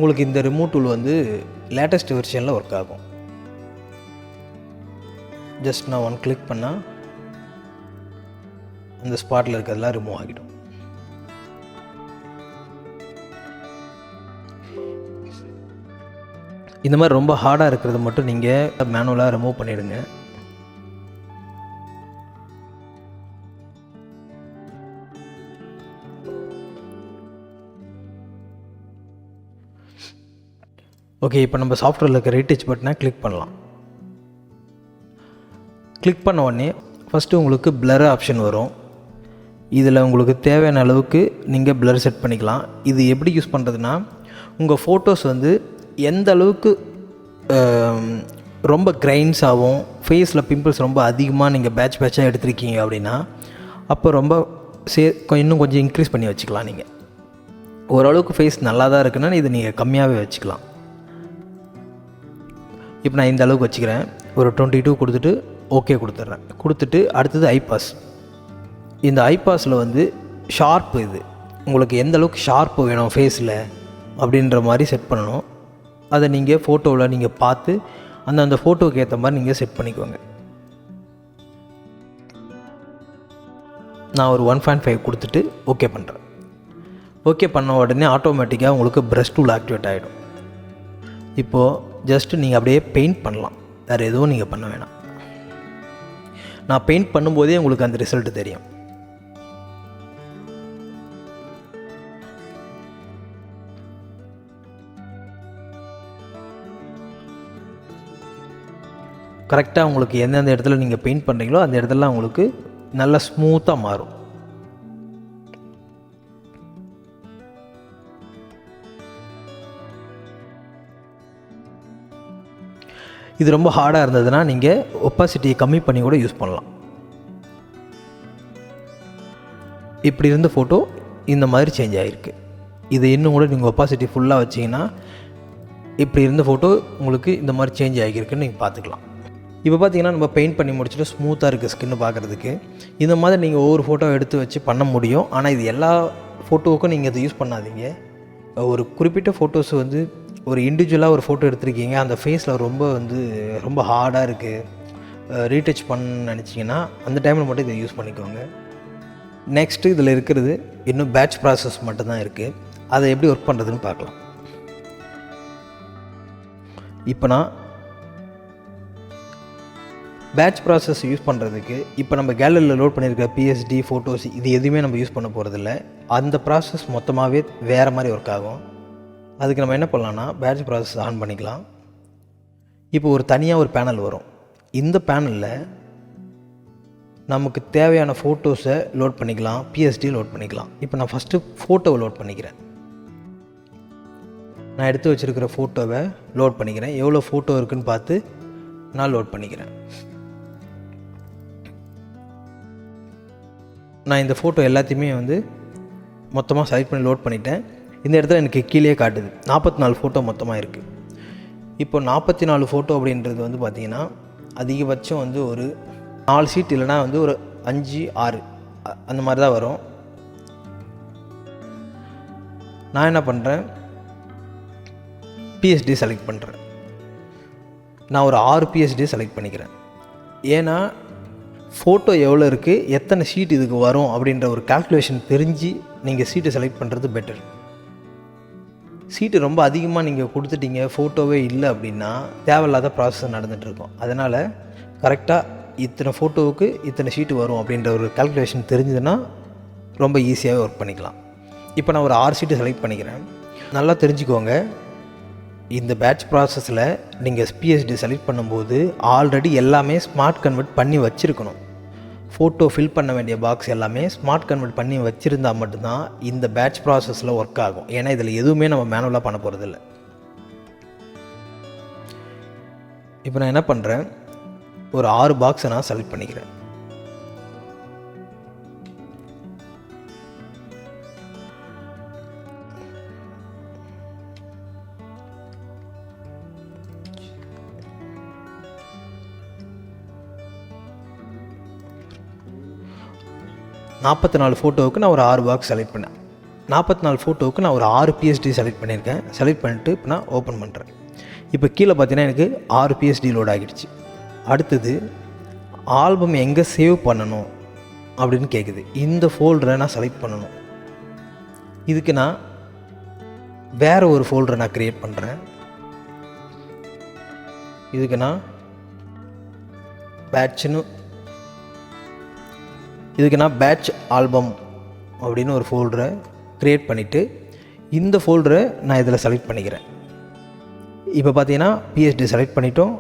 உங்களுக்கு இந்த ரிமூவ் டூல் வந்து லேட்டஸ்ட் வெர்ஷனில் ஒர்க் ஆகும். ஜஸ்ட் நான் ஒன் கிளிக் பண்ணால் அந்த ஸ்பாட்டில் இருக்கிறதெல்லாம் ரிமூவ் ஆகிடும். இந்த மாதிரி ரொம்ப ஹார்டாக இருக்கிறது மட்டும் நீங்கள் மேனுவலாக ரிமூவ் பண்ணிவிடுங்க. ஓகே, இப்போ நம்ம சாஃப்ட்வேரில் இருக்க ரீடச் பட்டனை கிளிக் பண்ணலாம். கிளிக் பண்ண உடனே ஃபஸ்ட்டு உங்களுக்கு பிளர் ஆப்ஷன் வரும். இதில் உங்களுக்கு தேவையான அளவுக்கு நீங்கள் பிளர் செட் பண்ணிக்கலாம். இது எப்படி யூஸ் பண்ணுறதுனா, உங்கள் ஃபோட்டோஸ் வந்து எந்த அளவுக்கு ரொம்ப கிரைன்ஸ் ஆகும், ஃபேஸில் பிம்பிள்ஸ் ரொம்ப அதிகமாக நீங்கள் பேட்சாக எடுத்திருக்கீங்க அப்படின்னா அப்போ ரொம்ப இன்னும் கொஞ்சம் இன்க்ரீஸ் பண்ணி வச்சுக்கலாம். நீங்கள் ஓரளவுக்கு ஃபேஸ் நல்லா தான் இருக்குன்னா இது நீங்கள் கம்மியாகவே வச்சுக்கலாம். இப்போ நான் இந்த அளவுக்கு வச்சுக்கிறேன். ஒரு 22 கொடுத்துட்டு ஓகே கொடுத்துட்றேன். கொடுத்துட்டு அடுத்தது ஐபாஸ். இந்த ஐபாஸில் வந்து ஷார்ப்பு, இது உங்களுக்கு எந்த அளவுக்கு ஷார்ப்பு வேணும் ஃபேஸில் அப்படின்ற மாதிரி செட் பண்ணணும். அதை நீங்கள் ஃபோட்டோவில் நீங்கள் பார்த்து அந்த ஃபோட்டோவுக்கு ஏற்ற மாதிரி நீங்கள் செட் பண்ணிக்கோங்க. நான் ஒரு 1.5 கொடுத்துட்டு ஓகே பண்ணுறேன். ஓகே பண்ண உடனே ஆட்டோமேட்டிக்காக உங்களுக்கு ப்ரஷ் டூல் ஆக்டிவேட் ஆகிடும். இப்போது ஜஸ்ட்டு நீங்கள் அப்படியே பெயிண்ட் பண்ணலாம், வேறு எதுவும் நீங்கள் பண்ண வேணாம். நான் பெயிண்ட் பண்ணும்போதே உங்களுக்கு அந்த ரிசல்ட் தெரியும். கரெக்டாக உங்களுக்கு எந்தெந்த இடத்துல நீங்கள் பெயிண்ட் பண்ணுறீங்களோ அந்த இடத்துல உங்களுக்கு நல்லா ஸ்மூத்தாக மாறும். இது ரொம்ப ஹார்டாக இருந்ததுன்னா நீங்கள் ஒப்பாசிட்டியை கம்மி பண்ணி கூட யூஸ் பண்ணலாம். இப்படி இருந்த ஃபோட்டோ இந்த மாதிரி சேஞ்ச் ஆகிருக்கு. இது இன்னும் கூட நீங்கள் ஒப்பாசிட்டி ஃபுல்லாக வச்சிங்கன்னா இப்படி இருந்த ஃபோட்டோ உங்களுக்கு இந்த மாதிரி சேஞ்ச் ஆகியிருக்குன்னு நீங்கள் பார்த்துக்கலாம். இப்போ பார்த்தீங்கன்னா நம்ம பெயிண்ட் பண்ணி முடிச்சுட்டு ஸ்மூத்தாக இருக்குது ஸ்கின்னு பார்க்குறதுக்கு. இந்த மாதிரி நீங்கள் ஒவ்வொரு ஃபோட்டோ எடுத்து வச்சு பண்ண முடியும். ஆனால் இது எல்லா ஃபோட்டோவுக்கும் நீங்கள் இதை யூஸ் பண்ணாதீங்க. ஒரு குறிப்பிட்ட ஃபோட்டோஸ் வந்து ஒரு இண்டிவிஜுவலாக ஒரு ஃபோட்டோ எடுத்திருக்கீங்க, அந்த ஃபேஸில் ரொம்ப ஹார்டாக இருக்குது, ரீடச் பண்ண நினச்சிங்கன்னா அந்த டைமில் மட்டும் இதை யூஸ் பண்ணிக்கோங்க. நெக்ஸ்ட்டு இதில் இருக்கிறது இன்னும் பேட்ச் ப்ராசஸ் மட்டும்தான் இருக்குது. அதை எப்படி ஒர்க் பண்ணுறதுன்னு பார்க்கலாம். இப்போ நான் பேட்ச் ப்ராசஸ் யூஸ் பண்ணுறதுக்கு இப்போ நம்ம கேலரியில் லோட் பண்ணியிருக்க பிஎஸ்டி ஃபோட்டோஸ் இது எதுவுமே நம்ம யூஸ் பண்ண போகிறதில்ல. அந்த ப்ராசஸ் மொத்தமாகவே வேறு மாதிரி ஒர்க் ஆகும். அதுக்கு நம்ம என்ன பண்ணலான்னா பேட்ச் ப்ராசஸ் ஆன் பண்ணிக்கலாம். இப்போ தனியாக ஒரு பேனல் வரும். இந்த பேனலில் நமக்கு தேவையான ஃபோட்டோஸை லோட் பண்ணிக்கலாம், பிஎஸ்டி லோட் பண்ணிக்கலாம். இப்போ நான் ஃபஸ்ட்டு ஃபோட்டோவை லோட் பண்ணிக்கிறேன். நான் எடுத்து வச்சுருக்கிற ஃபோட்டோவை லோட் பண்ணிக்கிறேன். எவ்வளோ ஃபோட்டோ இருக்குதுன்னு பார்த்து நான் லோட் பண்ணிக்கிறேன். நான் இந்த ஃபோட்டோ எல்லாத்தையுமே மொத்தமாக செலக்ட் பண்ணி லோட் பண்ணிட்டேன். இந்த இடத்துல எனக்கு கீழே காட்டுது 44 ஃபோட்டோ மொத்தமாக இருக்குது. இப்போ 44 ஃபோட்டோ அப்படின்றது பார்த்திங்கன்னா அதிகபட்சம் ஒரு 4 சீட் இல்லைனா ஒரு 5, 6 அந்த மாதிரி தான் வரும். நான் என்ன பண்ணுறேன், பிஎஸ்டி செலக்ட் பண்ணுறேன். நான் ஒரு 6 பிஎஸ்டி செலக்ட் பண்ணிக்கிறேன். ஏன்னா ஃபோட்டோ எவ்வளோ இருக்குது, எத்தனை ஷீட் இதுக்கு வரும் அப்படின்ற ஒரு கால்குலேஷன் தெரிஞ்சு நீங்கள் சீட்டை செலக்ட் பண்ணுறது பெட்டர். சீட்டு ரொம்ப அதிகமாக நீங்கள் கொடுத்துட்டீங்க, ஃபோட்டோவே இல்லை அப்படின்னா தேவையில்லாத ப்ராசஸ் நடந்துகிட்ருக்கோம். அதனால் கரெக்டாக இத்தனை ஃபோட்டோவுக்கு இத்தனை ஷீட்டு வரும் அப்படின்ற ஒரு கால்குலேஷன் தெரிஞ்சதுன்னா ரொம்ப ஈஸியாகவே ஒர்க் பண்ணிக்கலாம். இப்போ நான் ஒரு 6 ஷீட்டு செலக்ட் பண்ணிக்கிறேன். நல்லா தெரிஞ்சுக்கோங்க, இந்த பேட்ச் ப்ராசஸில் நீங்கள் பிஎஸ்டி செலக்ட் பண்ணும்போது ஆல்ரெடி எல்லாமே ஸ்மார்ட் கன்வெர்ட் பண்ணி வச்சுருக்கணும். ஃபோட்டோ ஃபில் பண்ண வேண்டிய பாக்ஸ் எல்லாமே ஸ்மார்ட் கன்வெர்ட் பண்ணி வச்சுருந்தால் மட்டும்தான் இந்த பேட்ச் ப்ராசஸில் ஒர்க் ஆகும். ஏன்னா இதில் எதுவுமே நம்ம மேனுவலாக பண்ண போகிறதில்ல. இப்போ நான் என்ன பண்ணுறேன், ஒரு 6 பாக்ஸை நான் செலக்ட் பண்ணிக்கிறேன். நாற்பத்தி 4 ஃபோட்டோவுக்கு நான் ஒரு 6 பாக்ஸ் செலக்ட் பண்ணேன். 44 ஃபோட்டோவுக்கு நான் ஒரு 6 PSD செலக்ட் பண்ணியிருக்கேன். செலக்ட் பண்ணிட்டு இப்போ நான் ஓப்பன் பண்ணுறேன். இப்போ கீழே பார்த்தீங்கன்னா எனக்கு 6 PSD லோட் ஆகிடுச்சு. அடுத்தது ஆல்பம் எங்கே சேவ் பண்ணணும் அப்படின்னு கேட்குது. இந்த ஃபோல்டரை நான் செலக்ட் பண்ணணும். இதுக்கு நான் வேறு ஒரு ஃபோல்டரை நான் க்ரியேட் பண்ணுறேன். இதுக்கு நான் பேட்ச் ஆல்பம் அப்படின்னு ஒரு ஃபோல்டரை க்ரியேட் பண்ணிவிட்டு இந்த ஃபோல்டரை நான் இதில் செலக்ட் பண்ணிக்கிறேன். இப்போ பார்த்தீங்கன்னா PSD செலக்ட் பண்ணிட்டோம்,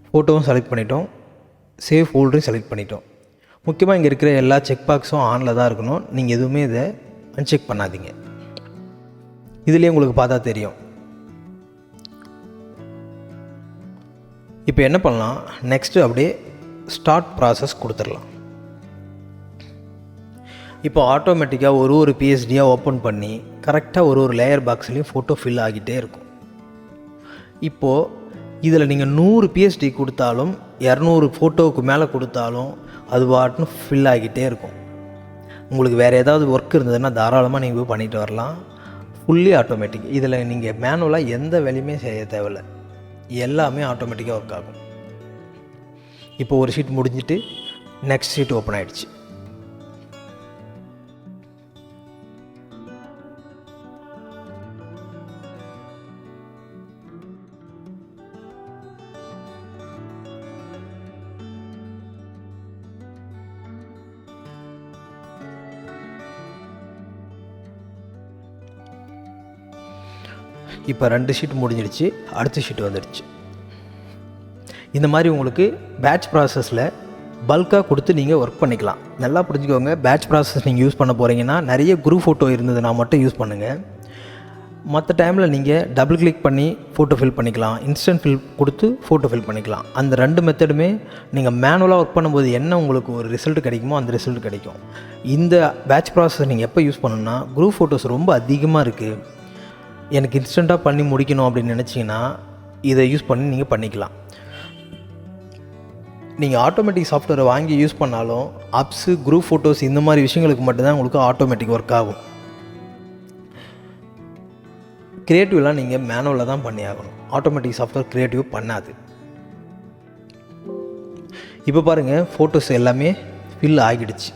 ஃபோட்டோவும் செலக்ட் பண்ணிட்டோம், சேவ் ஃபோல்டரையும் செலக்ட் பண்ணிட்டோம். முக்கியமாக இங்கே இருக்கிற எல்லா செக் பாக்ஸும் ஆனில் தான் இருக்கணும். நீங்கள் எதுவுமே இதை அன்செக் பண்ணாதீங்க. இதுலேயே உங்களுக்கு பார்த்தா தெரியும். இப்போ என்ன பண்ணலாம், நெக்ஸ்ட்டு அப்படியே ஸ்டார்ட் ப்ராசஸ் கொடுத்துடலாம். இப்போ ஆட்டோமேட்டிக்காக ஒரு PSDயாக ஓப்பன் பண்ணி கரெக்டாக ஒரு லேயர் பாக்ஸ்லேயும் ஃபோட்டோ ஃபில் ஆகிட்டே இருக்கும். இப்போது இதில் நீங்கள் 100 PSD கொடுத்தாலும் 200 ஃபோட்டோவுக்கு மேலே கொடுத்தாலும் அது பாட்டுன்னு ஃபில் ஆகிட்டே இருக்கும். உங்களுக்கு வேறு ஏதாவது ஒர்க் இருந்ததுன்னா தாராளமாக நீங்கள் போய் பண்ணிட்டு வரலாம். Fully automatic. இதில் நீங்கள் மேனுவலாக எந்த வேலையுமே செய்ய தேவையில்லை, எல்லாமே ஆட்டோமேட்டிக்காக ஒர்க் ஆகும். இப்போ ஒரு ஷீட் முடிஞ்சிட்டு நெக்ஸ்ட் ஷீட் ஓப்பன் ஆகிடுச்சு. இப்போ 2 ஷீட் முடிஞ்சிடுச்சு, அடுத்த ஷீட் வந்துடுச்சு. இந்த மாதிரி உங்களுக்கு பேட்ச் ப்ராசஸில் பல்காக கொடுத்து நீங்கள் ஒர்க் பண்ணிக்கலாம். நல்லா புரிஞ்சுக்கோங்க, பேட்ச் ப்ராசஸ் நீங்கள் யூஸ் பண்ண போகிறீங்கன்னா நிறைய குரூப் ஃபோட்டோ இருந்ததுன்னா மட்டும் யூஸ் பண்ணுங்கள். மற்ற டைமில் நீங்கள் டபுள் கிளிக் பண்ணி ஃபோட்டோ ஃபில் பண்ணிக்கலாம், இன்ஸ்டன்ட் ஃபில் கொடுத்து ஃபோட்டோ ஃபில் பண்ணிக்கலாம். அந்த 2 மெத்தடுமே நீங்கள் மேனுவலாக ஒர்க் பண்ணும்போது என்ன உங்களுக்கு ஒரு ரிசல்ட் கிடைக்குமோ அந்த ரிசல்ட் கிடைக்கும். இந்த பேட்ச் ப்ராசஸ் நீங்கள் எப்போ யூஸ் பண்ணணும்னா, குரூப் ஃபோட்டோஸ் ரொம்ப அதிகமாக இருக்குது, எனக்கு இன்ஸ்டண்ட்டாக பண்ணி முடிக்கணும் அப்படின்னு நினச்சிங்கன்னா இதை யூஸ் பண்ணி நீங்கள் பண்ணிக்கலாம். நீங்கள் ஆட்டோமேட்டிக் சாஃப்ட்வேரை வாங்கி யூஸ் பண்ணாலும் அப்ஸு, குரூப் ஃபோட்டோஸ் இந்த மாதிரி விஷயங்களுக்கு மட்டும்தான் உங்களுக்கு ஆட்டோமேட்டிக் ஒர்க் ஆகும். க்ரியேட்டிவ்லாம் நீங்கள் மேனுவலாக தான் பண்ணி ஆகணும். ஆட்டோமேட்டிக் சாஃப்ட்வேர் க்ரியேட்டிவ் பண்ணாது. இப்போ பாருங்கள், ஃபோட்டோஸ் எல்லாமே ஃபில் ஆகிடுச்சு.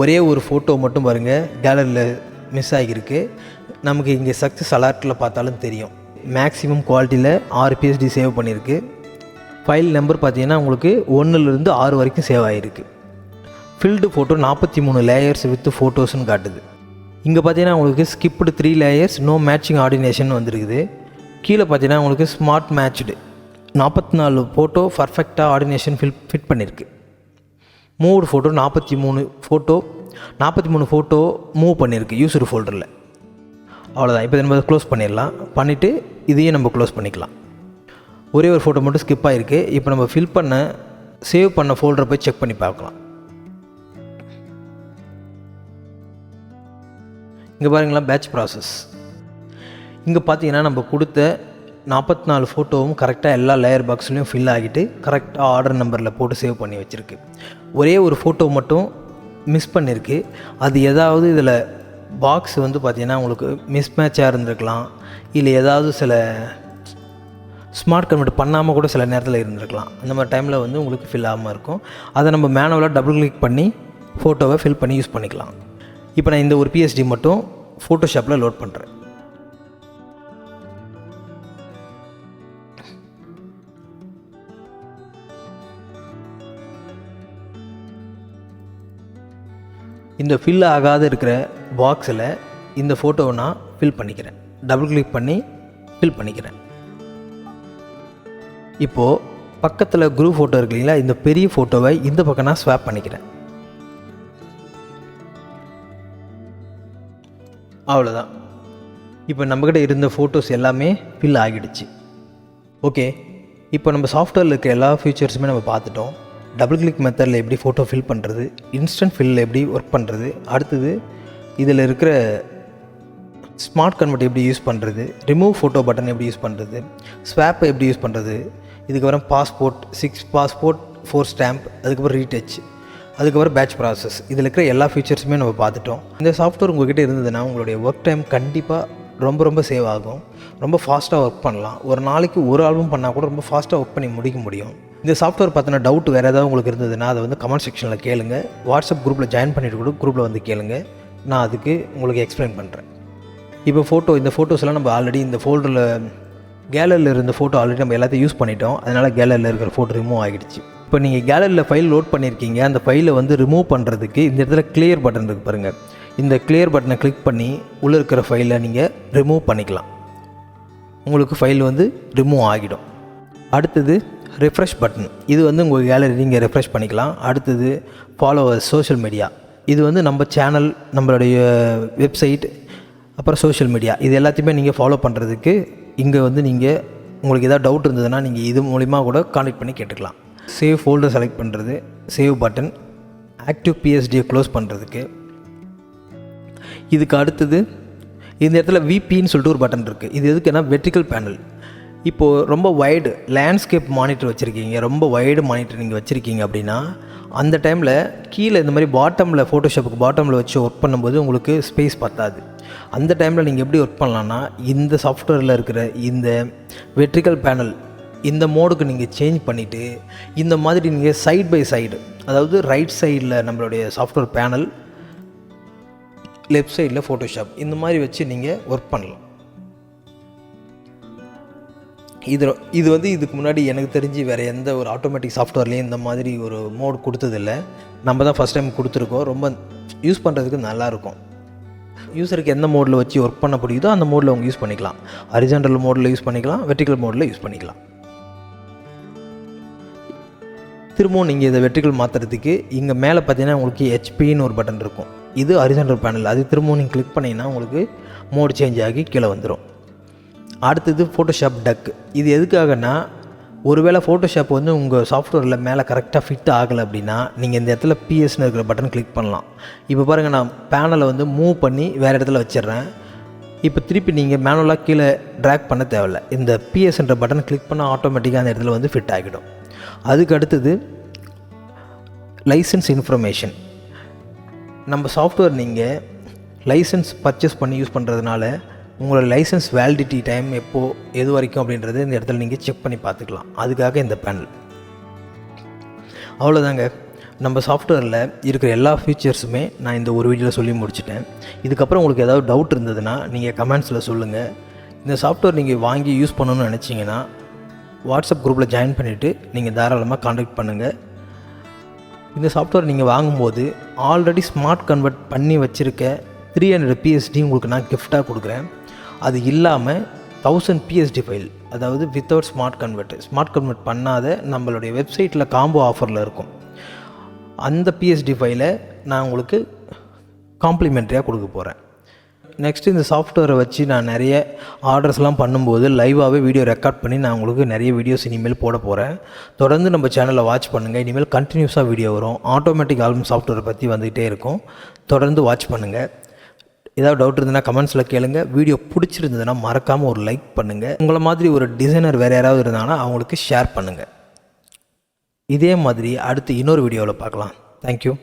ஒரே ஒரு ஃபோட்டோ மட்டும் பாருங்கள் கேலரியில் மிஸ் ஆகியிருக்கு. நமக்கு இங்கே சக்ஸஸ் அலர்ட்டில் பார்த்தாலும் தெரியும். மேக்ஸிமம் குவாலிட்டியில் 6 PSD சேவ் பண்ணியிருக்கு. ஃபைல் நம்பர் பார்த்தீங்கன்னா உங்களுக்கு 1லேருந்து 6 வரைக்கும் சேவ் ஆகிருக்கு. ஃபில்டு ஃபோட்டோ 43 லேயர்ஸ் வித் ஃபோட்டோஸ்னு காட்டுது. இங்கே பார்த்தீங்கன்னா உங்களுக்கு skipped 3 layers, no matching ordination வந்துருக்குது. கீழே பார்த்தீங்கன்னா உங்களுக்கு ஸ்மார்ட் மேட்ச்டு 44 ஃபோட்டோ பர்ஃபெக்டாக ஆர்டினேஷன் ஃபிட் பண்ணியிருக்கு. மூவ்டு ஃபோட்டோ 43 ஃபோட்டோ மூவ் பண்ணியிருக்கு யூசர் ஃபோல்டரில். அவ்வளோதான். இப்போ நம்ம க்ளோஸ் பண்ணிடலாம். பண்ணிவிட்டு இதையும் நம்ம க்ளோஸ் பண்ணிக்கலாம். ஒரே ஒரு ஃபோட்டோ மட்டும் ஸ்கிப் ஆகிருக்கு. இப்போ நம்ம சேவ் பண்ண ஃபோல்டரை போய் செக் பண்ணி பார்க்கலாம். இங்கே பாருங்களா, பேட்ச் ப்ராசஸ். இங்கே பார்த்தீங்கன்னா நம்ம கொடுத்த 44 ஃபோட்டோவும் கரெக்டாக எல்லா லேயர் பாக்ஸ்லேயும் ஃபில் ஆகிட்டு கரெக்டாக ஆர்டர் நம்பரில் போட்டு சேவ் பண்ணி வச்சுருக்கு. ஒரே ஒரு ஃபோட்டோ மட்டும் மிஸ் பண்ணியிருக்கு. அது ஏதாவது இதில் பாக்ஸ் வந்து பார்த்திங்கன்னா உங்களுக்கு மிஸ்மேட்சாக இருந்திருக்கலாம், இல்லை ஏதாவது சில ஸ்மார்ட் கன்வெர்ட் பண்ணாமல் கூட சில நேரத்தில் இருந்திருக்கலாம். அந்த மாதிரி டைமில் வந்து உங்களுக்கு ஃபில் ஆகாமல் இருக்கும். அதை நம்ம மேனுவலாக டபுள் கிளிக் பண்ணி ஃபோட்டோவை ஃபில் பண்ணி யூஸ் பண்ணிக்கலாம். இப்போ நான் இந்த ஒரு PSD மட்டும் ஃபோட்டோஷாப்பில் லோட் பண்ணுறேன். இந்த ஃபில் ஆகாத இருக்கிற பாக்ஸில் இந்த ஃபோட்டோவை நான் ஃபில் பண்ணிக்கிறேன். டபுள் கிளிக் பண்ணி ஃபில் பண்ணிக்கிறேன். இப்போது பக்கத்தில் குரூப் ஃபோட்டோ இருக்கு இல்லைங்களா, இந்த பெரிய ஃபோட்டோவை இந்த பக்கம் நான் ஸ்வாப் பண்ணிக்கிறேன். அவ்வளோதான். இப்போ நம்மக்கிட்ட இருந்த ஃபோட்டோஸ் எல்லாமே ஃபில் ஆகிடுச்சு. ஓகே, இப்போ நம்ம சாஃப்ட்வேரில் இருக்க எல்லா ஃபீச்சர்ஸுமே நம்ம பார்த்துட்டோம். டபுள் கிளிக் மெத்தடில் எப்படி ஃபோட்டோ ஃபில் பண்ணுறது, இன்ஸ்டன்ட் ஃபில் எப்படி ஒர்க் பண்ணுறது, அடுத்தது இதில் இருக்கிற ஸ்மார்ட் கன்வெர்ட் எப்படி யூஸ் பண்ணுறது, ரிமூவ் ஃபோட்டோ பட்டன் எப்படி யூஸ் பண்ணுறது, ஸ்வாப்பை எப்படி யூஸ் பண்ணுறது, இதுக்கப்புறம் பாஸ்போர்ட் 6 பாஸ்போர்ட் 4 ஸ்டாம்ப், அதுக்கப்புறம் ரீடச், அதுக்கப்புறம் பேட்ச் ப்ராசஸ். இதில் இருக்கிற எல்லா ஃபீச்சர்ஸுமே நம்ம பார்த்துட்டோம். இந்த சாஃப்ட்வேர் உங்கள்கிட்ட இருந்ததுன்னா உங்களுடைய ஒர்க் டைம் கண்டிப்பாக ரொம்ப சேவ் ஆகும். ரொம்ப ஃபாஸ்ட்டாக ஒர்க் பண்ணலாம். ஒரு நாளைக்கு ஒரு ஆல்பம் பண்ணால் கூட ரொம்ப ஃபாஸ்ட்டாக ஒர்க் பண்ணி முடிக்க முடியும். இந்த சாஃப்ட்வேர் பார்த்தினா டவுட் வேறு ஏதாவது உங்களுக்கு இருந்ததுன்னா அதை வந்து கமெண்ட் செக்ஷனில் கேளுங்க. வாட்ஸ்அப் குரூப்பில் ஜாயின் பண்ணிட்டு கூட குரூப்பில் வந்து கேளுங்க. நான் அதுக்கு உங்களுக்கு எக்ஸ்பிளைன் பண்ணுறேன். இப்போ இந்த ஃபோட்டோஸ்லாம் நம்ம ஆல்ரெடி இந்த ஃபோல்டரில் கேலரியில் இருந்த ஃபோட்டோ ஆல்ரெடி நம்ம எல்லாத்தையும் யூஸ் பண்ணிட்டோம். அதனால் கேலரியில் இருக்கிற ஃபோட்டோ ரிமூவ் ஆகிடுச்சு. இப்போ நீங்கள் கேலரியில் ஃபைல் லோட் பண்ணியிருக்கீங்க. அந்த ஃபைலை வந்து ரிமூவ் பண்ணுறதுக்கு இந்த இடத்துல கிளியர் பட்டன் இருக்குது பாருங்கள். இந்த கிளியர் பட்டனை கிளிக் பண்ணி உள்ளே இருக்கிற ஃபைலை நீங்கள் ரிமூவ் பண்ணிக்கலாம். உங்களுக்கு ஃபைல் வந்து ரிமூவ் ஆகிடும். அடுத்தது ரெஃப்ரெஷ் பட்டன். இது வந்து உங்கள் கேலரி நீங்கள் ரெஃப்ரெஷ் பண்ணிக்கலாம். அடுத்தது ஃபாலோவர்ஸ், சோஷியல் மீடியா. இது வந்து நம்ம சேனல், நம்மளுடைய வெப்சைட், அப்புறம் சோஷியல் மீடியா இது எல்லாத்தையுமே நீங்கள் ஃபாலோ பண்ணுறதுக்கு இங்கே வந்து நீங்கள் உங்களுக்கு ஏதாவது டவுட் இருந்ததுன்னா நீங்கள் இது மூலிமா கூட கான்டெக்ட் பண்ணி கேட்டுக்கலாம். சேவ் ஃபோல்டர் செலக்ட் பண்ணுறது, சேவ் பட்டன், ஆக்டிவ் பிஎஸ்டியை க்ளோஸ் பண்ணுறதுக்கு. இதுக்கு அடுத்தது இந்த இடத்துல விபின்னு சொல்லிட்டு ஒரு பட்டன் இருக்குது. இது எதுக்குன்னா வெர்டிக்கல் பேனல். இப்போது ரொம்ப வைடு லேண்ட்ஸ்கேப் மானிட்டர் வச்சுருக்கீங்க, ரொம்ப வைடு மானிட்டர் நீங்கள் வச்சுருக்கீங்க அப்படின்னா அந்த டைமில் கீழே இந்த மாதிரி பாட்டமில் ஃபோட்டோஷாப்புக்கு பாட்டமில் வச்சு ஒர்க் பண்ணும்போது உங்களுக்கு ஸ்பேஸ் பத்தாது. அந்த டைமில் நீங்கள் எப்படி ஒர்க் பண்ணலான்னா இந்த சாஃப்ட்வேரில் இருக்கிற இந்த வெர்டிக்கல் பேனல் இந்த மோடுக்கு நீங்கள் சேஞ்ச் பண்ணிவிட்டு இந்த மாதிரி நீங்கள் சைட் பை சைடு, அதாவது ரைட் சைடில் நம்மளுடைய சாஃப்ட்வேர் பேனல், லெஃப்ட் சைடில் ஃபோட்டோஷாப் இந்த மாதிரி வச்சு நீங்கள் ஒர்க் பண்ணலாம். இது வந்து இதுக்கு முன்னாடி எனக்கு தெரிஞ்சு வேறு எந்த ஒரு ஆட்டோமேட்டிக் சாஃப்ட்வேர்லேயும் இந்த மாதிரி ஒரு மோட் கொடுத்ததில்லை. நம்ம தான் ஃபஸ்ட் டைம் கொடுத்துருக்கோம். ரொம்ப யூஸ் பண்ணுறதுக்கு நல்லாயிருக்கும். யூஸருக்கு எந்த மோடில் வச்சு ஒர்க் பண்ண முடியுதோ அந்த மோடில் அவங்க யூஸ் பண்ணிக்கலாம். ஹரிசாண்டல் மோடில் யூஸ் பண்ணிக்கலாம், வெர்டிக்கல் மோடில் யூஸ் பண்ணிக்கலாம். திரும்பவும் நீங்கள் இதை வெர்டிக்கல் மாற்றுறதுக்கு இங்கே மேலே பார்த்தீங்கன்னா உங்களுக்கு ஹெச்பின்னு ஒரு பட்டன் இருக்கும். இது ஹரிசாண்டல் பேனல். அது திரும்பவும் நீங்கள் கிளிக் பண்ணிங்கன்னா உங்களுக்கு மோடு சேஞ்ச் ஆகி கீழே வந்துடும். அடுத்தது ஃபோட்டோஷாப் டக். இது எதுக்காகனா ஒருவேளை ஃபோட்டோஷாப் வந்து உங்கள் சாஃப்ட்வேரில் மேலே கரெக்டாக ஃபிட் ஆகலை அப்படின்னா நீங்கள் இந்த இடத்துல பிஎஸ்ன்னு இருக்கிற பட்டன் கிளிக் பண்ணலாம். இப்போ பாருங்கள், நான் பேனலை வந்து மூவ் பண்ணி வேறு இடத்துல வச்சிடுறேன். இப்போ திருப்பி நீங்கள் மேனுவலாக கீழே ட்ராக் பண்ண தேவையில்லை. இந்த பிஎஸ்ன்ற பட்டன் கிளிக் பண்ணால் ஆட்டோமேட்டிக்காக அந்த இடத்துல வந்து ஃபிட் ஆகிடும். அதுக்கு அடுத்தது லைசன்ஸ் இன்ஃபர்மேஷன். நம்ம சாஃப்ட்வேர் நீங்கள் லைசன்ஸ் பர்ச்சேஸ் பண்ணி யூஸ் பண்ணுறதுனால உங்களோட லைசன்ஸ் வேலிடிட்டி டைம் எப்போது எது வரைக்கும் அப்படின்றது இந்த இடத்துல நீங்கள் செக் பண்ணி பார்த்துக்கலாம். அதுக்காக இந்த பேனல். அவ்வளோதாங்க, நம்ம சாஃப்ட்வேரில் இருக்கிற எல்லா ஃபீச்சர்ஸுமே நான் இந்த ஒரு வீடியோவில் சொல்லி முடிச்சிட்டேன். இதுக்கப்புறம் உங்களுக்கு ஏதாவது டவுட் இருந்ததுன்னா நீங்கள் கமெண்ட்ஸில் சொல்லுங்கள். இந்த சாஃப்ட்வேர் நீங்கள் வாங்கி யூஸ் பண்ணணும்னு நினச்சிங்கன்னா வாட்ஸ்அப் குரூப்பில் ஜாயின் பண்ணிவிட்டு நீங்கள் தாராளமாக கான்டாக்ட் பண்ணுங்கள். இந்த சாஃப்ட்வேர் நீங்கள் வாங்கும்போது ஆல்ரெடி ஸ்மார்ட் கன்வெர்ட் பண்ணி வச்சுருக்க 300 பிஎஸ்டி உங்களுக்கு நான் கிஃப்டாக கொடுக்குறேன். அது இல்லாமல் 1000 பிஎஸ்டி ஃபைல், அதாவது வித்தவுட் ஸ்மார்ட் கன்வெர்ட் பண்ணாத நம்மளுடைய வெப்சைட்டில் காம்போ ஆஃபரில் இருக்கும். அந்த பிஎஸ்டி ஃபைலை நான் உங்களுக்கு காம்ப்ளிமெண்ட்ரியாக கொடுக்க போகிறேன். நெக்ஸ்ட்டு இந்த சாஃப்ட்வேரை வச்சு நான் நிறைய ஆர்டர்ஸ்லாம் பண்ணும்போது லைவாகவே வீடியோ ரெக்கார்ட் பண்ணி நான் உங்களுக்கு நிறைய வீடியோஸ் இனிமேல் போட போகிறேன். தொடர்ந்து நம்ம சேனலை வாட்ச் பண்ணுங்கள். இனிமேல் கண்டினியூஸாக வீடியோ வரும். ஆட்டோமேட்டிக் ஆல்பம் சாஃப்ட்வேரை பற்றி வந்துகிட்டே இருக்கும். தொடர்ந்து வாட்ச் பண்ணுங்கள். ஏதாவது டவுட் இருந்ததுன்னா கமெண்ட்ஸில் கேளுங்க. வீடியோ பிடிச்சிருந்ததுன்னா மறக்காமல் ஒரு லைக் பண்ணுங்கள். உங்களை மாதிரி ஒரு டிசைனர் வேறு யாராவது இருந்தாங்கன்னா அவங்களுக்கு ஷேர் பண்ணுங்கள். இதே மாதிரி அடுத்து இன்னொரு வீடியோவில் பார்க்கலாம். தேங்க்யூ.